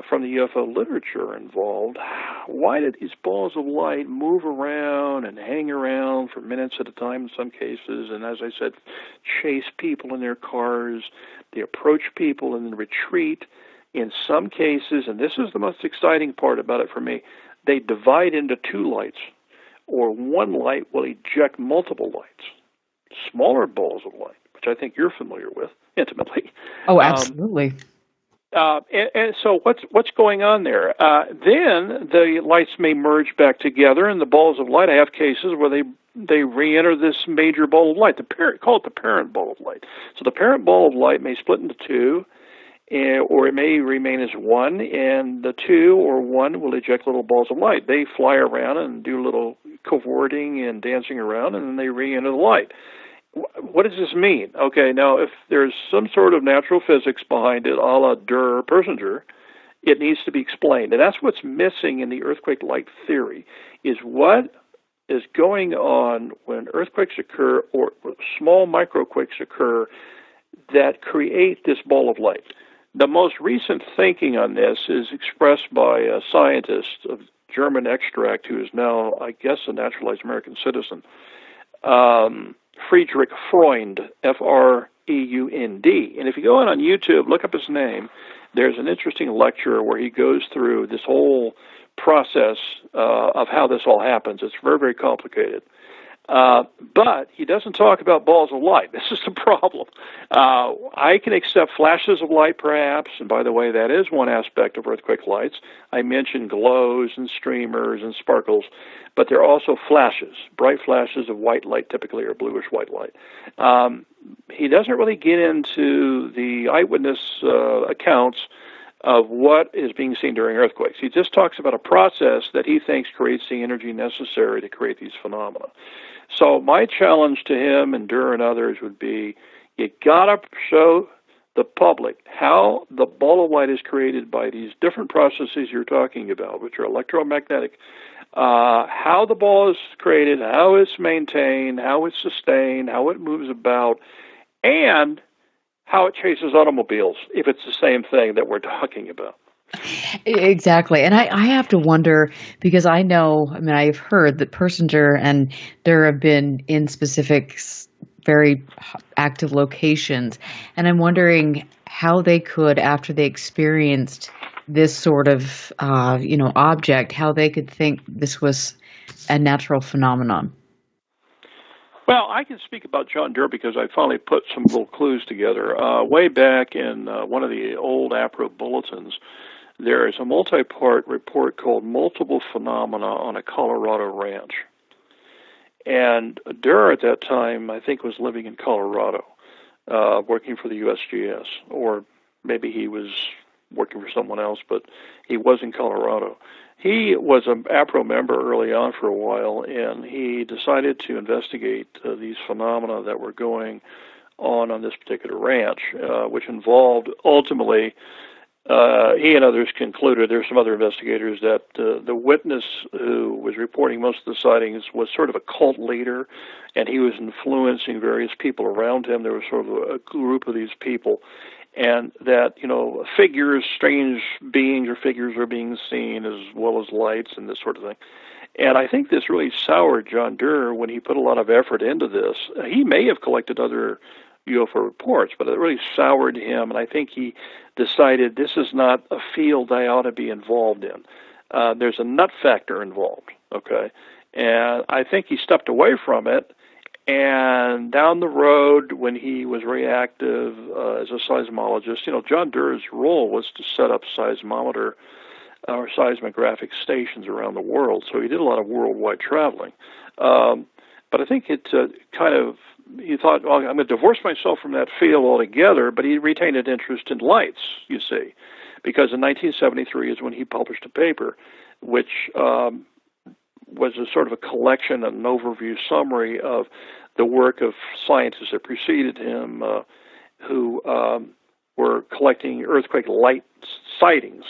from the UFO literature are involved, why did these balls of light move around and hang around for minutes at a time in some cases, and as I said, chase people in their cars? They approach people and then retreat. In some cases, and this is the most exciting part about it for me, they divide into two lights, or one light will eject multiple lights. Smaller balls of light, which I think you're familiar with intimately. Oh, absolutely. And so what's going on there? Then the lights may merge back together, and the balls of light, I have cases where they re-enter this major ball of light. Call it the parent ball of light. So the parent ball of light may split into two, or it may remain as one, and the two or one will eject little balls of light. They fly around and do little cavorting and dancing around, and then they re-enter the light. What does this mean? Okay, now if there's some sort of natural physics behind it, a la Durr Persinger, it needs to be explained. And that's what's missing in the earthquake light theory, is what is going on when earthquakes occur or small microquakes occur that create this ball of light. The most recent thinking on this is expressed by a scientist of German extract who is now, I guess, a naturalized American citizen, Friedrich Freund, Freund. And if you go on YouTube, look up his name, there's an interesting lecture where he goes through this whole process of how this all happens. It's very, very complicated. But he doesn't talk about balls of light. This is the problem. I can accept flashes of light, perhaps, and by the way, that is one aspect of earthquake lights. I mentioned glows and streamers and sparkles, but there are also flashes, bright flashes of white light, typically, or bluish-white light. He doesn't really get into the eyewitness accounts of what is being seen during earthquakes. He just talks about a process that he thinks creates the energy necessary to create these phenomena. So my challenge to him and Durr and others would be, you got to show the public how the ball of light is created by these different processes you're talking about, which are electromagnetic, how the ball is created, how it's maintained, how it's sustained, how it moves about, and how it chases automobiles, if it's the same thing that we're talking about. Exactly. And I have to wonder, because I've heard that Persinger and Durr have been in specific, very active locations. And I'm wondering how they could, after they experienced this sort of, object, how they could think this was a natural phenomenon. Well, I can speak about John Durr because I finally put some little clues together. Way back in one of the old APRO bulletins, there is a multi-part report called Multiple Phenomena on a Colorado Ranch. And Durr at that time, I think, was living in Colorado, working for the USGS, or maybe he was working for someone else, but he was in Colorado. He was an APRO member early on for a while, and he decided to investigate these phenomena that were going on this particular ranch, which involved, ultimately, he and others concluded, there were some other investigators, that the witness who was reporting most of the sightings was sort of a cult leader, and he was influencing various people around him. There was sort of a group of these people, and that, figures, strange beings or figures are being seen as well as lights and this sort of thing. And I think this really soured John Durr when he put a lot of effort into this. He may have collected other UFO reports, but it really soured him, and I think he decided this is not a field I ought to be involved in. There's a nut factor involved, okay? And I think he stepped away from it, and down the road, when he was very active as a seismologist, John Durr's role was to set up seismometer or seismographic stations around the world, so he did a lot of worldwide traveling. But I think it he thought, well, I'm going to divorce myself from that field altogether, but he retained an interest in lights, you see, because in 1973 is when he published a paper which was a sort of a collection, an overview summary of the work of scientists that preceded him who were collecting earthquake light sightings,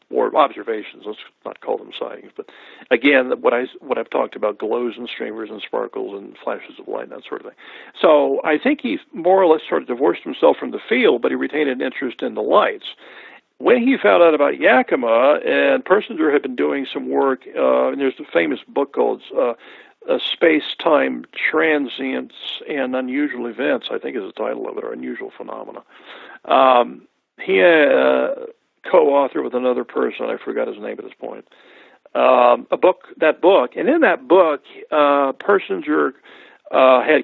or observations. Let's not call them sightings, but again, what I've talked about, glows and streamers and sparkles and flashes of light and that sort of thing. So I think he more or less sort of divorced himself from the field, but he retained an interest in the lights. When he found out about Yakima, and Persinger had been doing some work, and there's a famous book called Space-Time Transients and Unusual Events, I think is the title of it, or Unusual Phenomena. He co-author with another person, I forgot his name at this point, that book, and in that book, Persinger had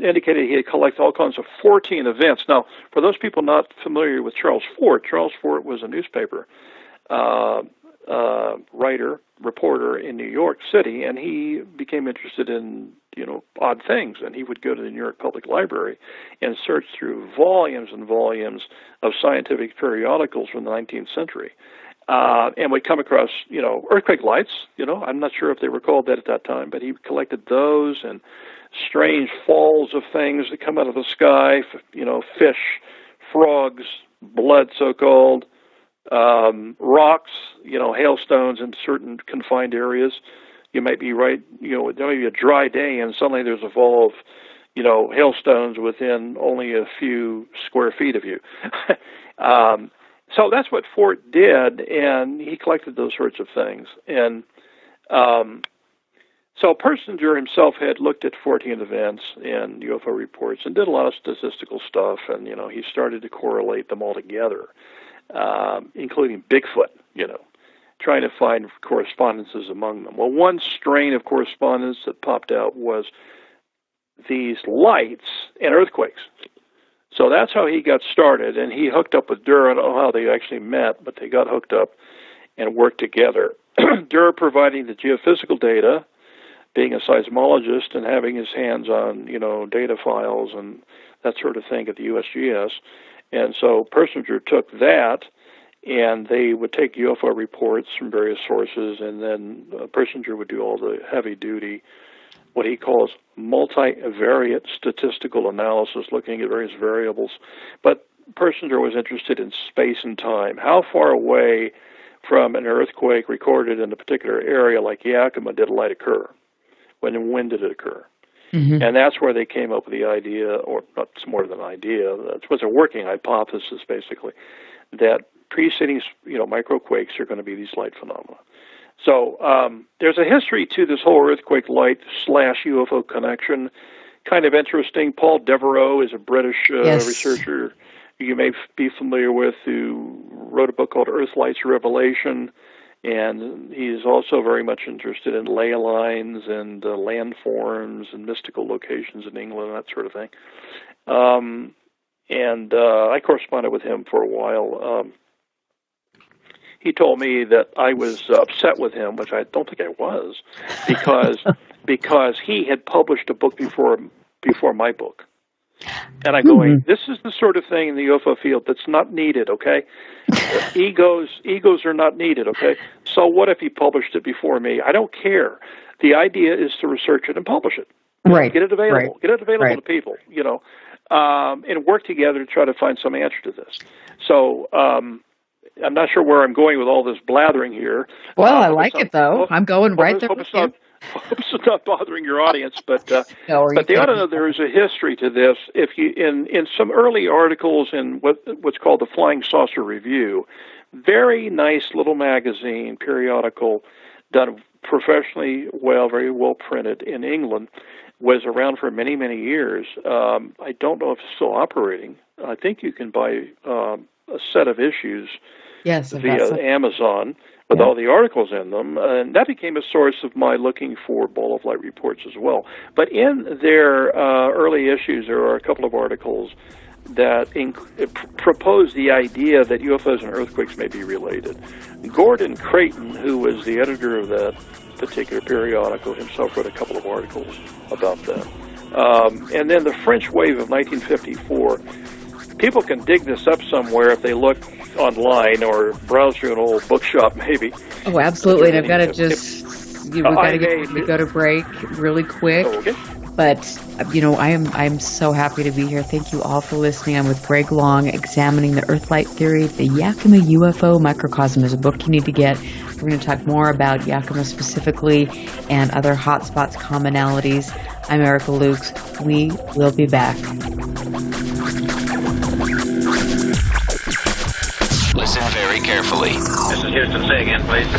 indicated he had collected all kinds of 14 events. Now, for those people not familiar with Charles Fort was a newspaper writer, reporter in New York City, and he became interested in, odd things, and he would go to the New York Public Library and search through volumes and volumes of scientific periodicals from the 19th century, and would come across, earthquake lights, I'm not sure if they were called that at that time, but he collected those and strange falls of things that come out of the sky, fish, frogs, blood, so-called, rocks, hailstones in certain confined areas. You might be right, there may be a dry day and suddenly there's a fall of, hailstones within only a few square feet of you. So that's what Fort did, and he collected those sorts of things. And so Persinger himself had looked at 14 events and UFO reports and did a lot of statistical stuff, and, he started to correlate them all together, including Bigfoot, trying to find correspondences among them. Well, one strain of correspondence that popped out was these lights and earthquakes. So that's how he got started, and he hooked up with Durr. I don't know how they actually met, but they got hooked up and worked together. Durr providing the geophysical data, being a seismologist and having his hands on, data files and that sort of thing at the USGS. And so Persinger took that, and they would take UFO reports from various sources, and then Persinger would do all the heavy-duty, what he calls multivariate statistical analysis, looking at various variables. But Persinger was interested in space and time. How far away from an earthquake recorded in a particular area like Yakima did light occur? When did it occur? Mm-hmm. And that's where they came up with the idea, or not more than an idea, that was a working hypothesis, basically, that preceding microquakes are going to be these light phenomena. So there's a history to this whole earthquake light / UFO connection. Kind of interesting. Paul Devereaux is a British researcher you may be familiar with, who wrote a book called Earth Lights Revelation. And he's also very much interested in ley lines and landforms and mystical locations in England and that sort of thing. And I corresponded with him for a while. He told me that I was upset with him, which I don't think I was, because he had published a book before my book. And I'm going, this is the sort of thing in the UFO field that's not needed, okay? Egos are not needed, okay? So what if he published it before me? I don't care. The idea is to research it and publish it. Right. Get it available. Right. Get it available to people, and work together to try to find some answer to this. So I'm not sure where I'm going with all this blathering here. Well, I like it, though. I'm going right there with you. Hope it's not bothering your audience, but they ought to know there is a history to this. If you in some early articles in what's called the Flying Saucer Review, very nice little magazine, periodical, done professionally well, very well printed in England, was around for many, many years. I don't know if it's still operating. I think you can buy a set of issues via Amazon with all the articles in them, and that became a source of my looking for Ball of Light reports as well. But in their early issues, there are a couple of articles that propose the idea that UFOs and earthquakes may be related. Gordon Creighton, who was the editor of that particular periodical, himself wrote a couple of articles about that. And then the French wave of 1954, people can dig this up somewhere if they look online or browse through an old bookshop, maybe. Oh, absolutely. And I've got to we've got to go to break really quick. Oh, okay. But, I'm so happy to be here. Thank you all for listening. I'm with Greg Long, Examining the Earthlight Theory. The Yakima UFO Microcosm is a book you need to get. We're going to talk more about Yakima specifically and other hotspots, commonalities. I'm Erica Lukes. We will be back. Listen very carefully. This is Houston. Say again, please.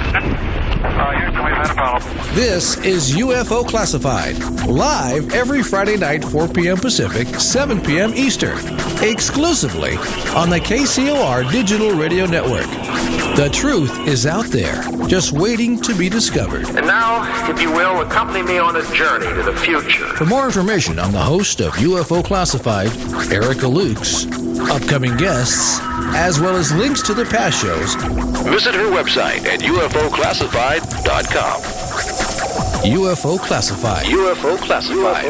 Houston, we've had a problem. This is UFO Classified, live every Friday night, 4 p.m. Pacific, 7 p.m. Eastern, exclusively on the KCOR Digital Radio Network. The truth is out there, just waiting to be discovered. And now, if you will, accompany me on a journey to the future. For more information on the host of UFO Classified, Erica Lukes, upcoming guests, as well as links to the past shows, visit her website at UFOclassified.com. UFO Classified. UFO Classified.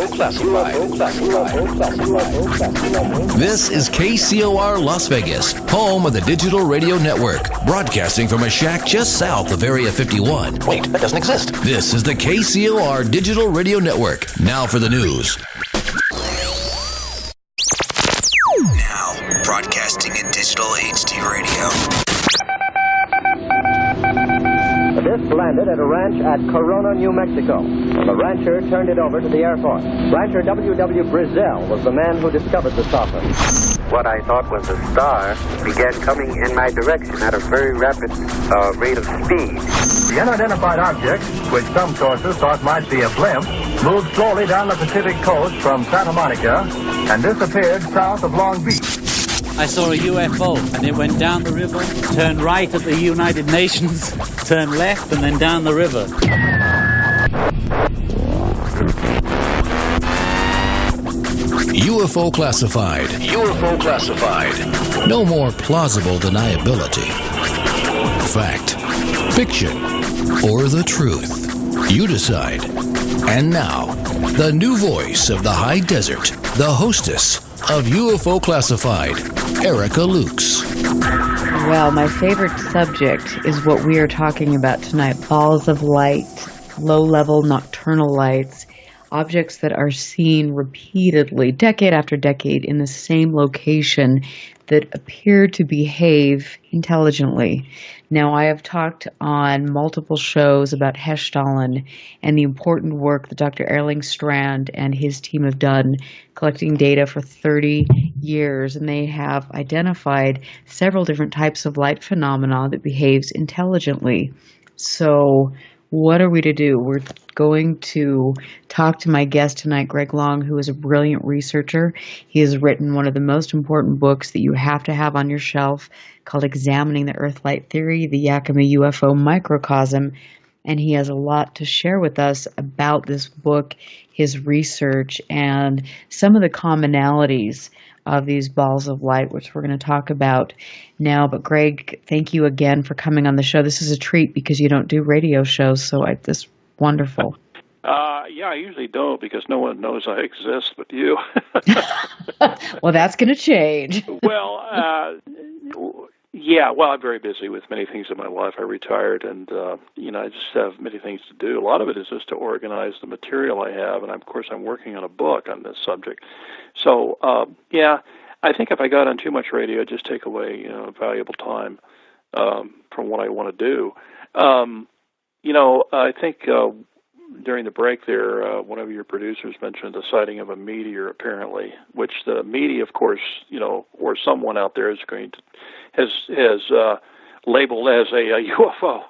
This is KCOR Las Vegas, home of the Digital Radio Network, broadcasting from a shack just south of Area 51. Wait, that doesn't exist. This is the KCOR Digital Radio Network. Now for the news. Now, broadcasting in digital HD radio. This landed at a ranch at Corona, New Mexico. The rancher turned it over to the Air Force. Rancher W.W. Brazell was the man who discovered the saucer. What I thought was a star began coming in my direction at a very rapid rate of speed. The unidentified object, which some sources thought might be a blimp, moved slowly down the Pacific coast from Santa Monica and disappeared south of Long Beach. I saw a UFO, and it went down the river, turned right at the United Nations, turned left, and then down the river. UFO Classified. UFO Classified. No more plausible deniability. Fact, fiction, or the truth. You decide. And now, the new voice of the high desert, the hostess of UFO Classified, Erica Lukes. Well, my favorite subject is what we are talking about tonight. Balls of light, low-level nocturnal lights, objects that are seen repeatedly, decade after decade, in the same location that appear to behave intelligently. Now, I have talked on multiple shows about Hessdalen and the important work that Dr. Erling Strand and his team have done collecting data for 30 years, and they have identified several different types of light phenomena that behaves intelligently. So What are we to do? We're going to talk to my guest tonight, Greg Long, who is a brilliant researcher. He has written one of the most important books that you have to have on your shelf called Examining the Earth-Light Theory, the Yakima UFO Microcosm. And he has a lot to share with us about this book, his research, and some of the commonalities of these balls of light, which we're going to talk about now. But Greg, thank you again for coming on the show. This is a treat because you don't do radio shows, so this is wonderful. Yeah, I usually don't because no one knows I exist but you. Well, that's going to change. Well, yeah, well, I'm very busy with many things in my life. I retired, and I just have many things to do. A lot of it is just to organize the material I have, and of course, I'm working on a book on this subject. So, yeah, I think if I got on too much radio, it'd just take away, valuable time from what I want to do. I think during the break there, one of your producers mentioned the sighting of a meteor, apparently, which the media, of course, or someone out there is going to has labeled as a UFO.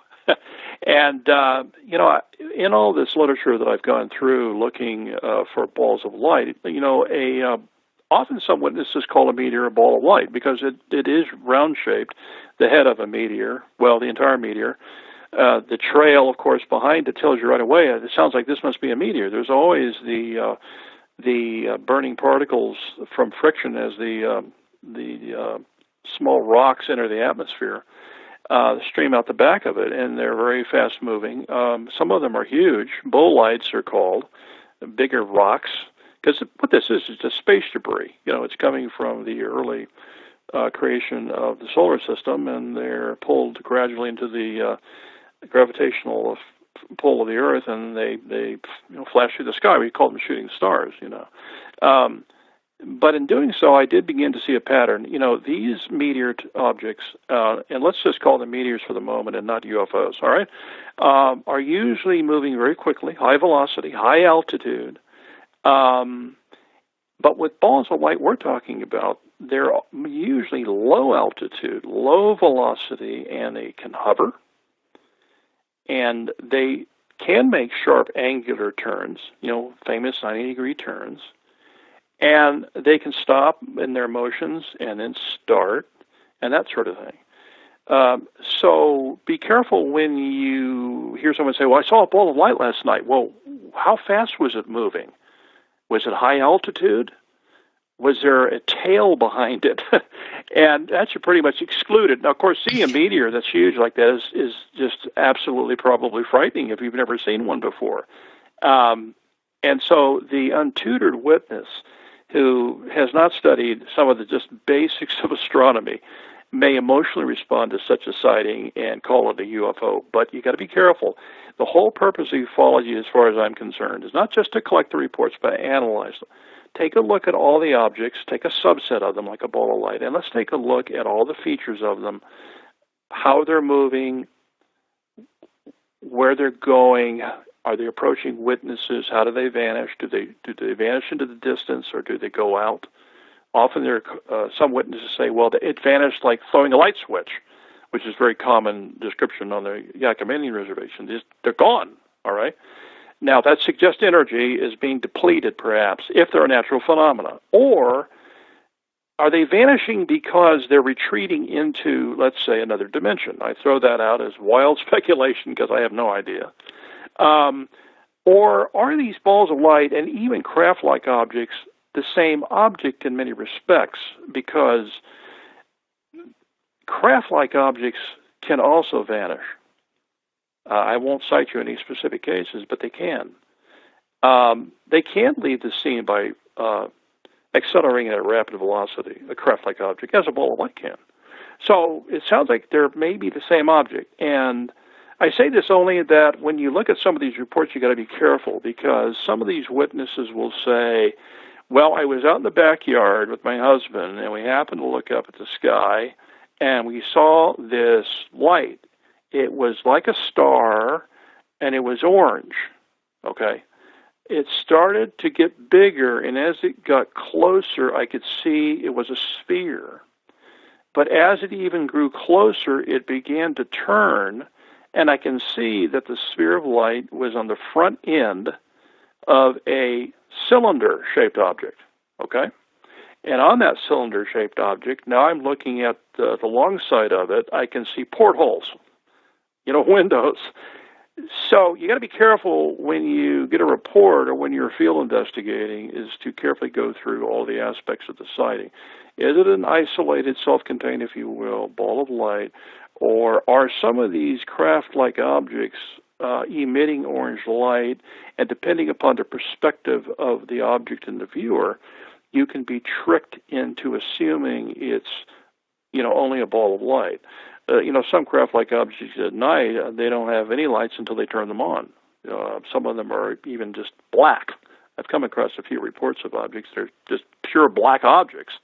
And, in all this literature that I've gone through looking for balls of light, often some witnesses call a meteor a ball of light because it is round-shaped, the head of a meteor, well, the entire meteor. The trail, of course, behind it tells you right away, it sounds like this must be a meteor. There's always the burning particles from friction as the small rocks enter the atmosphere. Stream out the back of it, and they're very fast-moving. Some of them are huge. Bolides are called, bigger rocks. Because what this is just space debris. It's coming from the early creation of the solar system, and they're pulled gradually into the gravitational pull of the Earth, and they flash through the sky. We call them shooting stars, But in doing so, I did begin to see a pattern. These meteor objects, and let's just call them meteors for the moment and not UFOs, all right, are usually moving very quickly, high velocity, high altitude. But with balls of light we're talking about, they're usually low altitude, low velocity, and they can hover. And they can make sharp angular turns, famous 90-degree turns. And they can stop in their motions and then start, and that sort of thing. So be careful when you hear someone say, well, I saw a ball of light last night. Well, how fast was it moving? Was it high altitude? Was there a tail behind it? And that should pretty much exclude it. Now, of course, seeing a meteor that's huge like that is just absolutely probably frightening if you've never seen one before. And so the untutored witness who has not studied some of the just basics of astronomy may emotionally respond to such a sighting and call it a UFO. But you got to be careful. The whole purpose of ufology, as far as I'm concerned, is not just to collect the reports, but to analyze them. Take a look at all the objects, take a subset of them like a ball of light, and let's take a look at all the features of them, how they're moving, where they're going, are they approaching witnesses, how do they vanish, do they vanish into the distance, or do they go out? Often there are some witnesses say, well, it vanished like throwing a light switch, which is a very common description on the Yakima Indian Reservation. They're gone, all right? Now, that suggests energy is being depleted, perhaps, if they're a natural phenomena. Or are they vanishing because they're retreating into, let's say, another dimension? I throw that out as wild speculation because I have no idea. Or are these balls of light and even craft-like objects the same object in many respects? Because craft-like objects can also vanish. I won't cite you any specific cases, but they can. They can't leave the scene by accelerating at a rapid velocity, a craft-like object, as a ball of light can. So it sounds like there may be the same object. And I say this only that when you look at some of these reports, you got to be careful because some of these witnesses will say, well, I was out in the backyard with my husband, and we happened to look up at the sky, and we saw this light. It was like a star, and it was orange, okay? It started to get bigger, and as it got closer, I could see it was a sphere. But as it even grew closer, it began to turn, and I can see that the sphere of light was on the front end of a cylinder-shaped object, okay? And on that cylinder-shaped object, now I'm looking at the long side of it, I can see portholes, windows. So you got to be careful when you get a report or when you're field investigating is to carefully go through all the aspects of the sighting. Is it an isolated, self-contained, if you will, ball of light, or are some of these craft-like objects emitting orange light, and depending upon the perspective of the object and the viewer, you can be tricked into assuming it's, only a ball of light. Some craft-like objects at night, they don't have any lights until they turn them on. Some of them are even just black. I've come across a few reports of objects that are just pure black objects.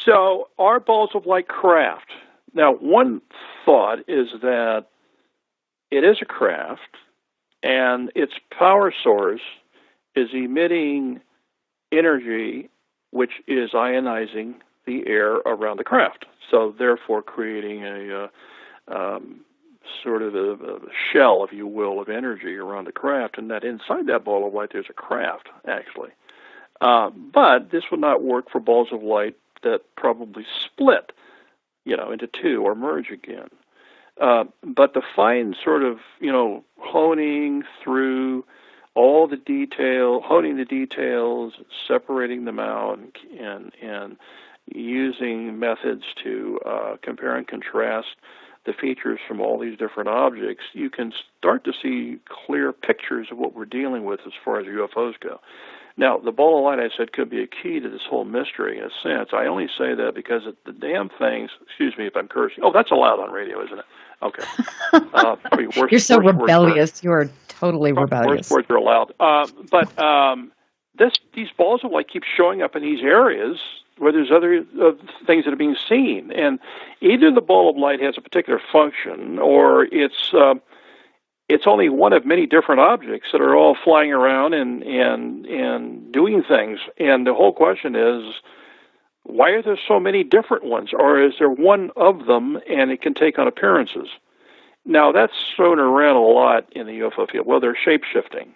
So are balls of light craft? Now, one thought is that it is a craft, and its power source is emitting energy which is ionizing the air around the craft, so therefore creating a sort of a shell, if you will, of energy around the craft, and that inside that ball of light there's a craft, actually. But this would not work for balls of light that probably split, into two or merge again. But the fine sort of, honing through all the detail, honing the details, separating them out, and using methods to compare and contrast the features from all these different objects, you can start to see clear pictures of what we're dealing with as far as UFOs go. Now, the ball of light, I said, could be a key to this whole mystery in a sense. I only say that because the damn things, excuse me if I'm cursing. Oh, that's allowed on radio, isn't it? Okay. You're so rebellious. You are totally rebellious. Words are allowed. These balls of light keep showing up in these areas where there's other things that are being seen. And either the ball of light has a particular function, or it's only one of many different objects that are all flying around and doing things. And the whole question is, why are there so many different ones? Or is there one of them and it can take on appearances? Now, that's thrown around a lot in the UFO field. Well, they're shape-shifting.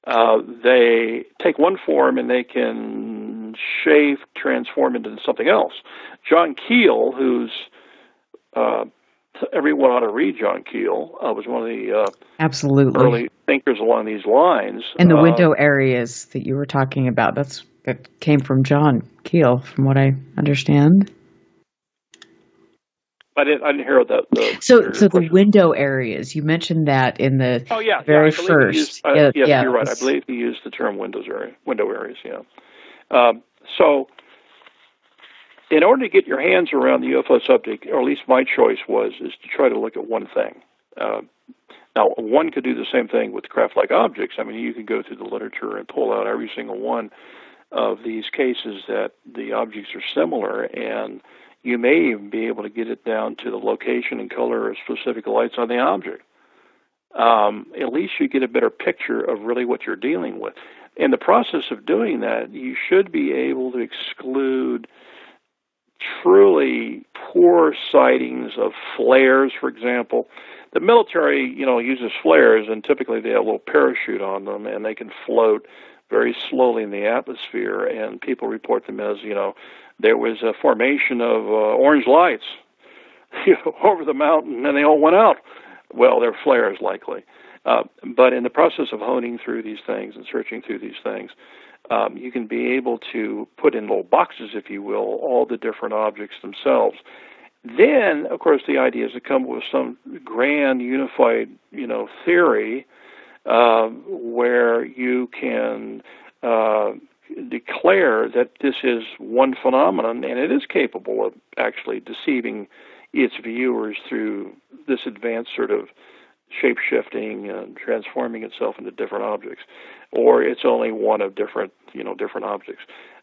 They take one form and they can transform into something else. John Keel, who's everyone ought to read John Keel, was one of the absolutely early thinkers along these lines. And the window areas that you were talking about, that came from John Keel, from what I understand. I didn't hear that. So the window areas, you mentioned that in the very first. Yes, you're right. I believe he used the term window areas, yeah. So in order to get your hands around the UFO subject, or at least my choice is to try to look at one thing. Now, one could do the same thing with craft-like objects. I mean, you can go through the literature and pull out every single one of these cases that the objects are similar, and you may even be able to get it down to the location and color of specific lights on the object. At least you get a better picture of really what you're dealing with. In the process of doing that, you should be able to exclude truly poor sightings of flares, for example. The military, uses flares, and typically they have a little parachute on them, and they can float very slowly in the atmosphere, and people report them as, there was a formation of orange lights over the mountain, and they all went out. Well, they're flares, likely. But in the process of honing through these things and searching through these things, you can be able to put in little boxes, if you will, all the different objects themselves. Then, of course, the idea is to come up with some grand, unified, theory where you can declare that this is one phenomenon, and it is capable of actually deceiving its viewers through this advanced sort of shape-shifting and transforming itself into different objects, or it's only one of different objects.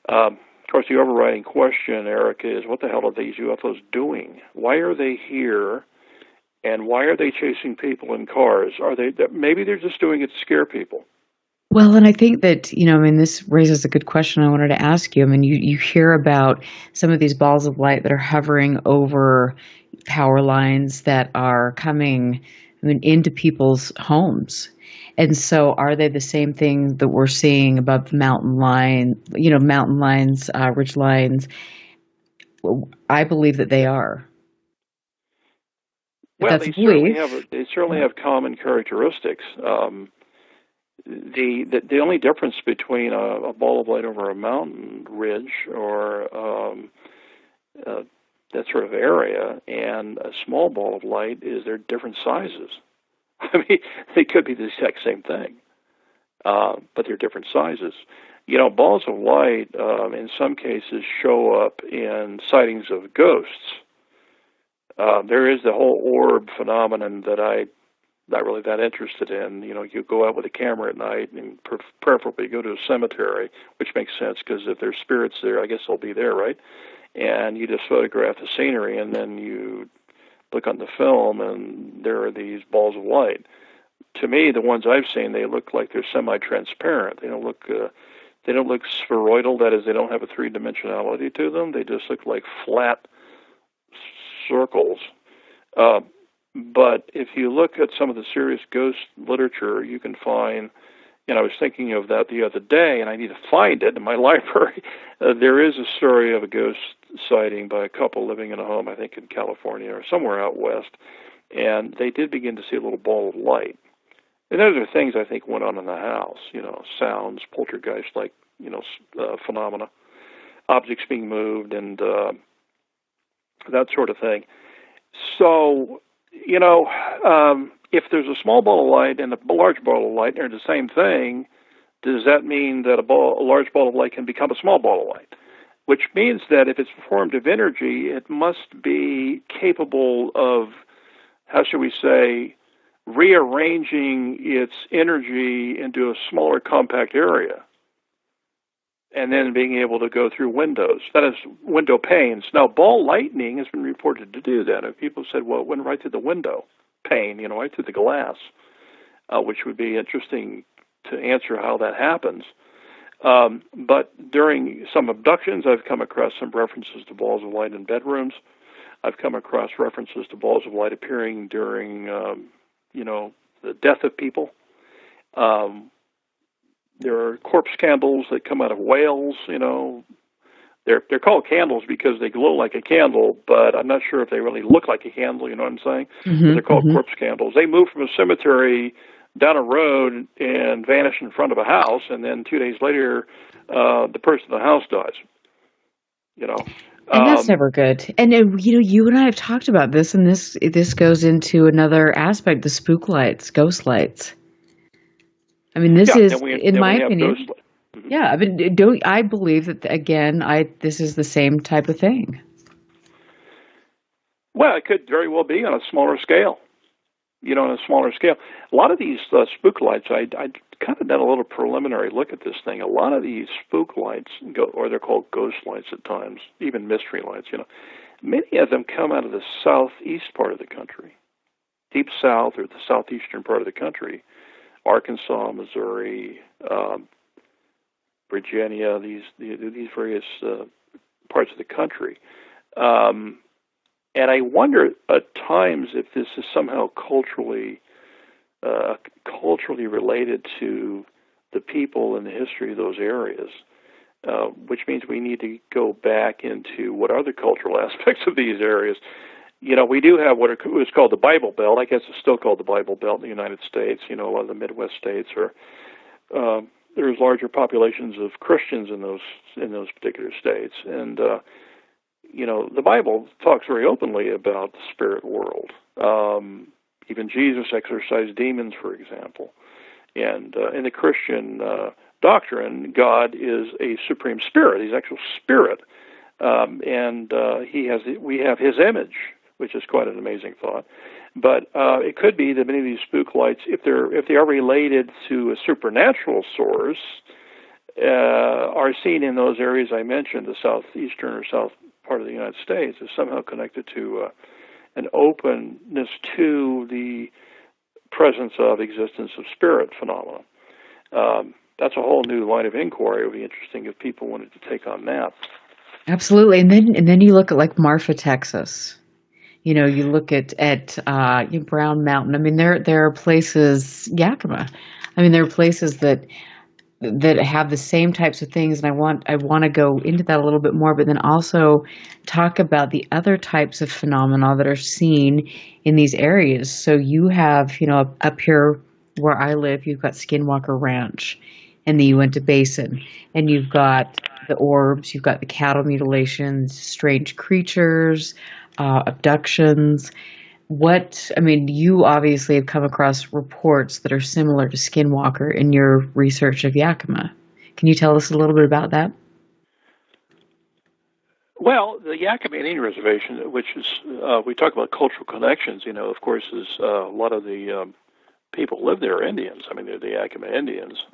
Of course, the overriding question, Eric, is what the hell are these UFOs doing? Why are they here, and why are they chasing people in cars? Maybe they're just doing it to scare people. Well, and I think that, this raises a good question I wanted to ask you. I mean, you hear about some of these balls of light that are hovering over power lines that are coming into people's homes. And so are they the same thing that we're seeing above the mountain line, mountain lines, ridge lines? I believe that they are. Well, they certainly have common characteristics. The only difference between a ball of light over a mountain ridge or that sort of area and a small ball of light is they're different sizes. I mean, they could be the exact same thing, but they're different sizes. Balls of light in some cases show up in sightings of ghosts. There is the whole orb phenomenon that I'm not really that interested in. You go out with a camera at night and preferably go to a cemetery, which makes sense because if there's spirits there, I guess they'll be there, right? And you just photograph the scenery and then you look on the film and there are these balls of light. To me, the ones I've seen, they look like they're semi-transparent. They don't look spheroidal. That is, they don't have a three-dimensionality to them. They just look like flat circles. But if you look at some of the serious ghost literature, you can find, I was thinking of that the other day, and I need to find it in my library. There is a story of a ghost sighting by a couple living in a home, I think in California or somewhere out west, and they did begin to see a little ball of light. And those are things I think went on in the house, sounds, poltergeist-like, phenomena, objects being moved, and that sort of thing. So, if there's a small ball of light and a large ball of light, and they're the same thing, does that mean that a large ball of light can become a small ball of light? Which means that if it's formed of energy, it must be capable of, how should we say, rearranging its energy into a smaller compact area and then being able to go through windows. That is, window panes. Now, ball lightning has been reported to do that. And people said, well, it went right through the window pane, right through the glass, which would be interesting to answer how that happens. But during some abductions, I've come across some references to balls of light in bedrooms. I've come across references to balls of light appearing during, the death of people. There are corpse candles that come out of whales, They're called candles because they glow like a candle, but I'm not sure if they really look like a candle, you know what I'm saying? Mm-hmm, they're called corpse candles. They move from a cemetery down a road and vanish in front of a house, and then 2 days later, the person in the house dies. And that's never good. And you and I have talked about this, and this goes into another aspect: the spook lights, ghost lights. I mean, this is, in my opinion. Yeah, I mean, I believe that again. This is the same type of thing. Well, it could very well be on a smaller scale. On a smaller scale. A lot of these spook lights, I kind of done a little preliminary look at this thing. A lot of these spook lights, or they're called ghost lights at times, even mystery lights, many of them come out of the southeast part of the country, deep south or the southeastern part of the country, Arkansas, Missouri, Virginia, these various parts of the country. And I wonder at times if this is somehow culturally related to the people and the history of those areas, which means we need to go back into what are the cultural aspects of these areas. We do have what is called the Bible Belt. I guess it's still called the Bible Belt in the United States. A lot of the Midwest states are there's larger populations of Christians in those particular states, and the Bible talks very openly about the spirit world. Even Jesus exorcised demons, for example. And in the Christian doctrine, God is a supreme spirit. He's actual spirit. And we have his image, which is quite an amazing thought. But it could be that many of these spook lights, if they are related to a supernatural source, are seen in those areas I mentioned, the southeastern or south part of the United States, is somehow connected to an openness to the presence of existence of spirit phenomena. That's a whole new line of inquiry. It would be interesting if people wanted to take on that. Absolutely. And then you look at like Marfa, Texas. You know, you look at Brown Mountain. I mean, there are places, Yakima. I mean, there are places that have the same types of things, and I want to go into that a little bit more, but then also talk about the other types of phenomena that are seen in these areas. So you have, up here where I live, you've got Skinwalker Ranch and the Uinta Basin, and you've got the orbs, you've got the cattle mutilations, strange creatures, abductions. You obviously have come across reports that are similar to Skinwalker in your research of Yakima. Can you tell us a little bit about that? Well, the Yakima Indian Reservation, which is, we talk about cultural connections, of course, is a lot of the people who live there are Indians. I mean, they're the Yakima Indians.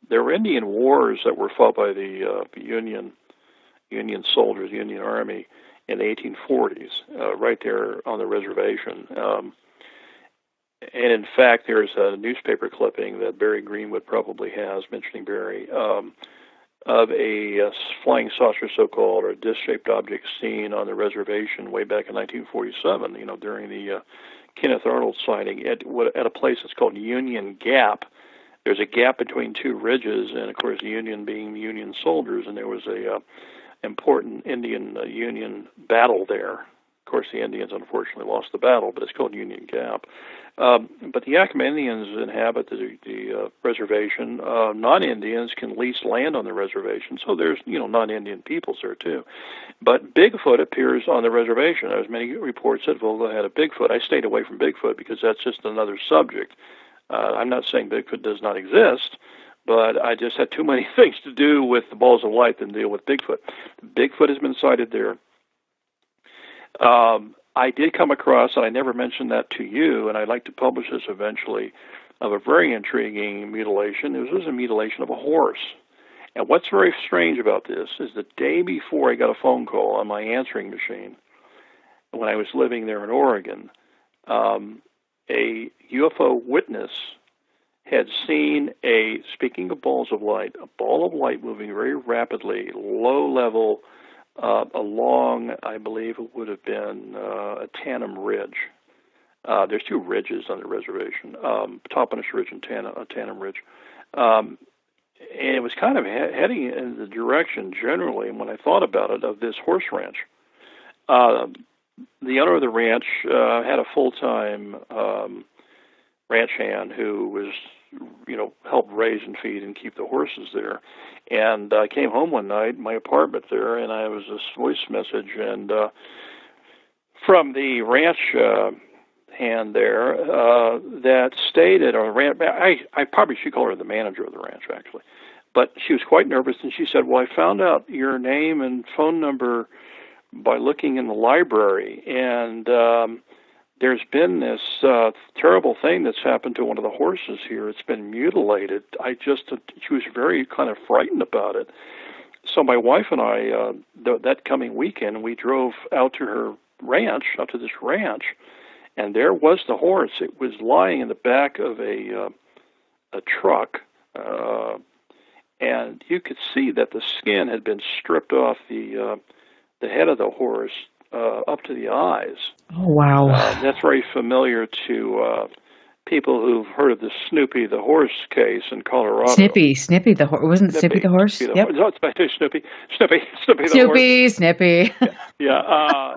There were Indian wars that were fought by the Union soldiers, Union Army, in the 1840s, right there on the reservation. And in fact, there's a newspaper clipping that Barry Greenwood probably has, mentioning Barry, of a flying saucer, so-called, or disc-shaped object seen on the reservation way back in 1947, during the Kenneth Arnold sighting at a place that's called Union Gap. There's a gap between two ridges, and of course, the Union being Union soldiers, and there was a important Indian Union battle there. Of course, the Indians unfortunately lost the battle, but it's called Union Gap. But the Yakima Indians inhabit the reservation. Non-Indians can lease land on the reservation, so there's non-Indian peoples there too. But Bigfoot appears on the reservation. There's many reports that Vogel had a Bigfoot. I stayed away from Bigfoot because that's just another subject. I'm not saying Bigfoot does not exist, but I just had too many things to do with the balls of light than deal with Bigfoot. Bigfoot has been sighted there. I did come across, and I never mentioned that to you, and I'd like to publish this eventually, of a very intriguing mutilation. This was a mutilation of a horse. And what's very strange about this is the day before I got a phone call on my answering machine, when I was living there in Oregon, a UFO witness had seen speaking of balls of light, a ball of light moving very rapidly, low level, along, I believe it would have been a Tanum Ridge. There's two ridges on the reservation, Toppenish Ridge and Tanum Ridge. And it was kind of heading in the direction, generally, when I thought about it, of this horse ranch. The owner of the ranch had a full-time ranch hand who was, helped raise and feed and keep the horses there. And I came home one night in my apartment there, and I was this voice message, and from the ranch hand there that stated, I probably should call her the manager of the ranch, actually. But she was quite nervous, and she said, well, I found out your name and phone number by looking in the library, and there's been this terrible thing that's happened to one of the horses here. It's been mutilated. She was very kind of frightened about it. So my wife and I, that coming weekend, we drove out to this ranch, and there was the horse. It was lying in the back of a truck, and you could see that the skin had been stripped off the head of the horse up to the eyes. Oh, wow. That's very familiar to people who've heard of the Snoopy the horse case in Colorado. Snippy the horse. Wasn't Snippy the horse? Yep. Snoopy the horse. Snippy. Yeah.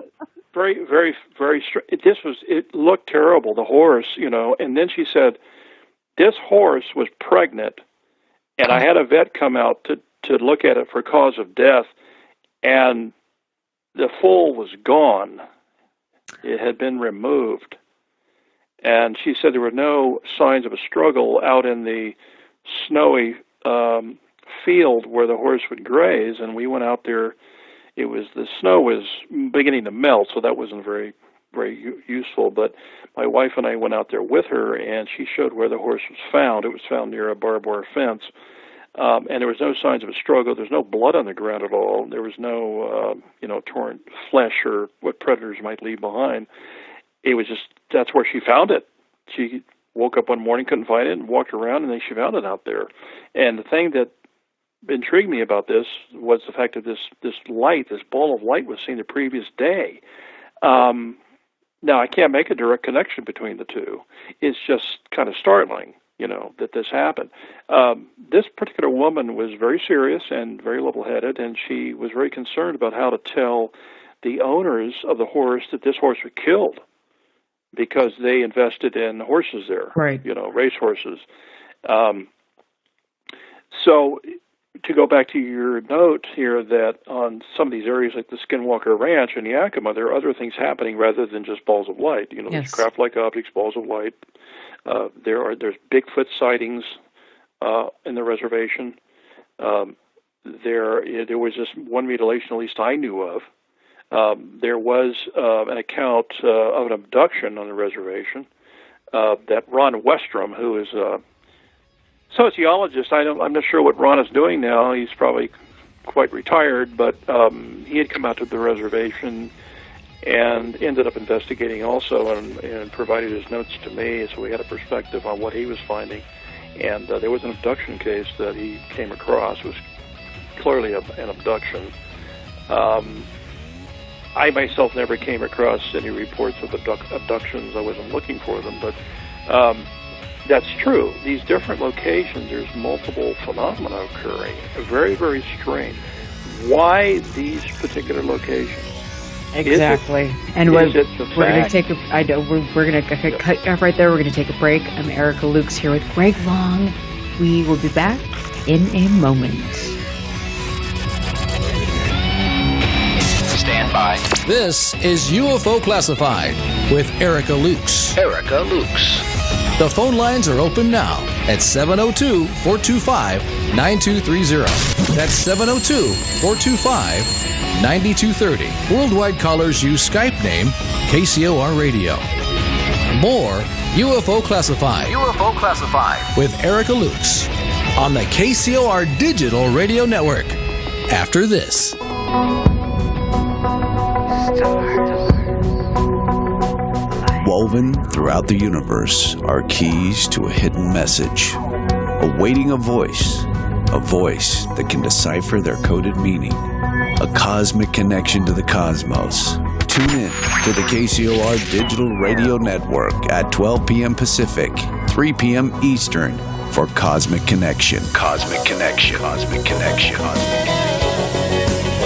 Very, very, very strange. It looked terrible, the horse, and then she said, this horse was pregnant, and I had a vet come out to look at it for cause of death, and the foal was gone. It had been removed. And she said there were no signs of a struggle out in the snowy field where the horse would graze, and we went out there. The snow was beginning to melt, so that wasn't very, very useful. But my wife and I went out there with her, and she showed where the horse was found. It was found near a barbed wire fence. And there was no signs of a struggle. There's no blood on the ground at all. There was no, torn flesh or what predators might leave behind. It was just, that's where she found it. She woke up one morning, couldn't find it, and walked around, and then she found it out there. And the thing that intrigued me about this was the fact that this light, this ball of light, was seen the previous day. Now, I can't make a direct connection between the two. It's just kind of startling, that this happened. This particular woman was very serious and very level-headed, and she was very concerned about how to tell the owners of the horse that this horse was killed because they invested in horses there, right? Race horses. So to go back to your note here, that on some of these areas like the Skinwalker Ranch in Yakima, there are other things happening rather than just balls of light. There's craft-like objects, balls of light. There's Bigfoot sightings in the reservation. There was this one mutilation, at least I knew of. There was an account of an abduction on the reservation that Ron Westrom, who is a sociologist, I'm not sure what Ron is doing now. He's probably quite retired, but he had come out to the reservation and ended up investigating also and provided his notes to me, so we had a perspective on what he was finding. And there was an abduction case that he came across. It was clearly an abduction. I myself never came across any reports of abductions. I wasn't looking for them, but that's true. These different locations, there's multiple phenomena occurring. Very, very strange. Why these particular locations? Exactly. And we're going to take we're going to cut off right there. We're going to take a break. I'm Erica Lukes here with Greg Long. We will be back in a moment. Stand by. This is UFO Classified with Erica Lukes. Erica Lukes. The phone lines are open now at 702-425-9230. That's 702-425-9230. Worldwide callers use Skype name KCOR Radio. More UFO Classified. UFO Classified. With Erica Lukes on the KCOR Digital Radio Network. After this. Woven throughout the universe are keys to a hidden message, awaiting a voice that can decipher their coded meaning, a cosmic connection to the cosmos. Tune in to the KCOR Digital Radio Network at 12 p.m. Pacific, 3 p.m. Eastern for Cosmic Connection. Cosmic Connection. Cosmic Connection.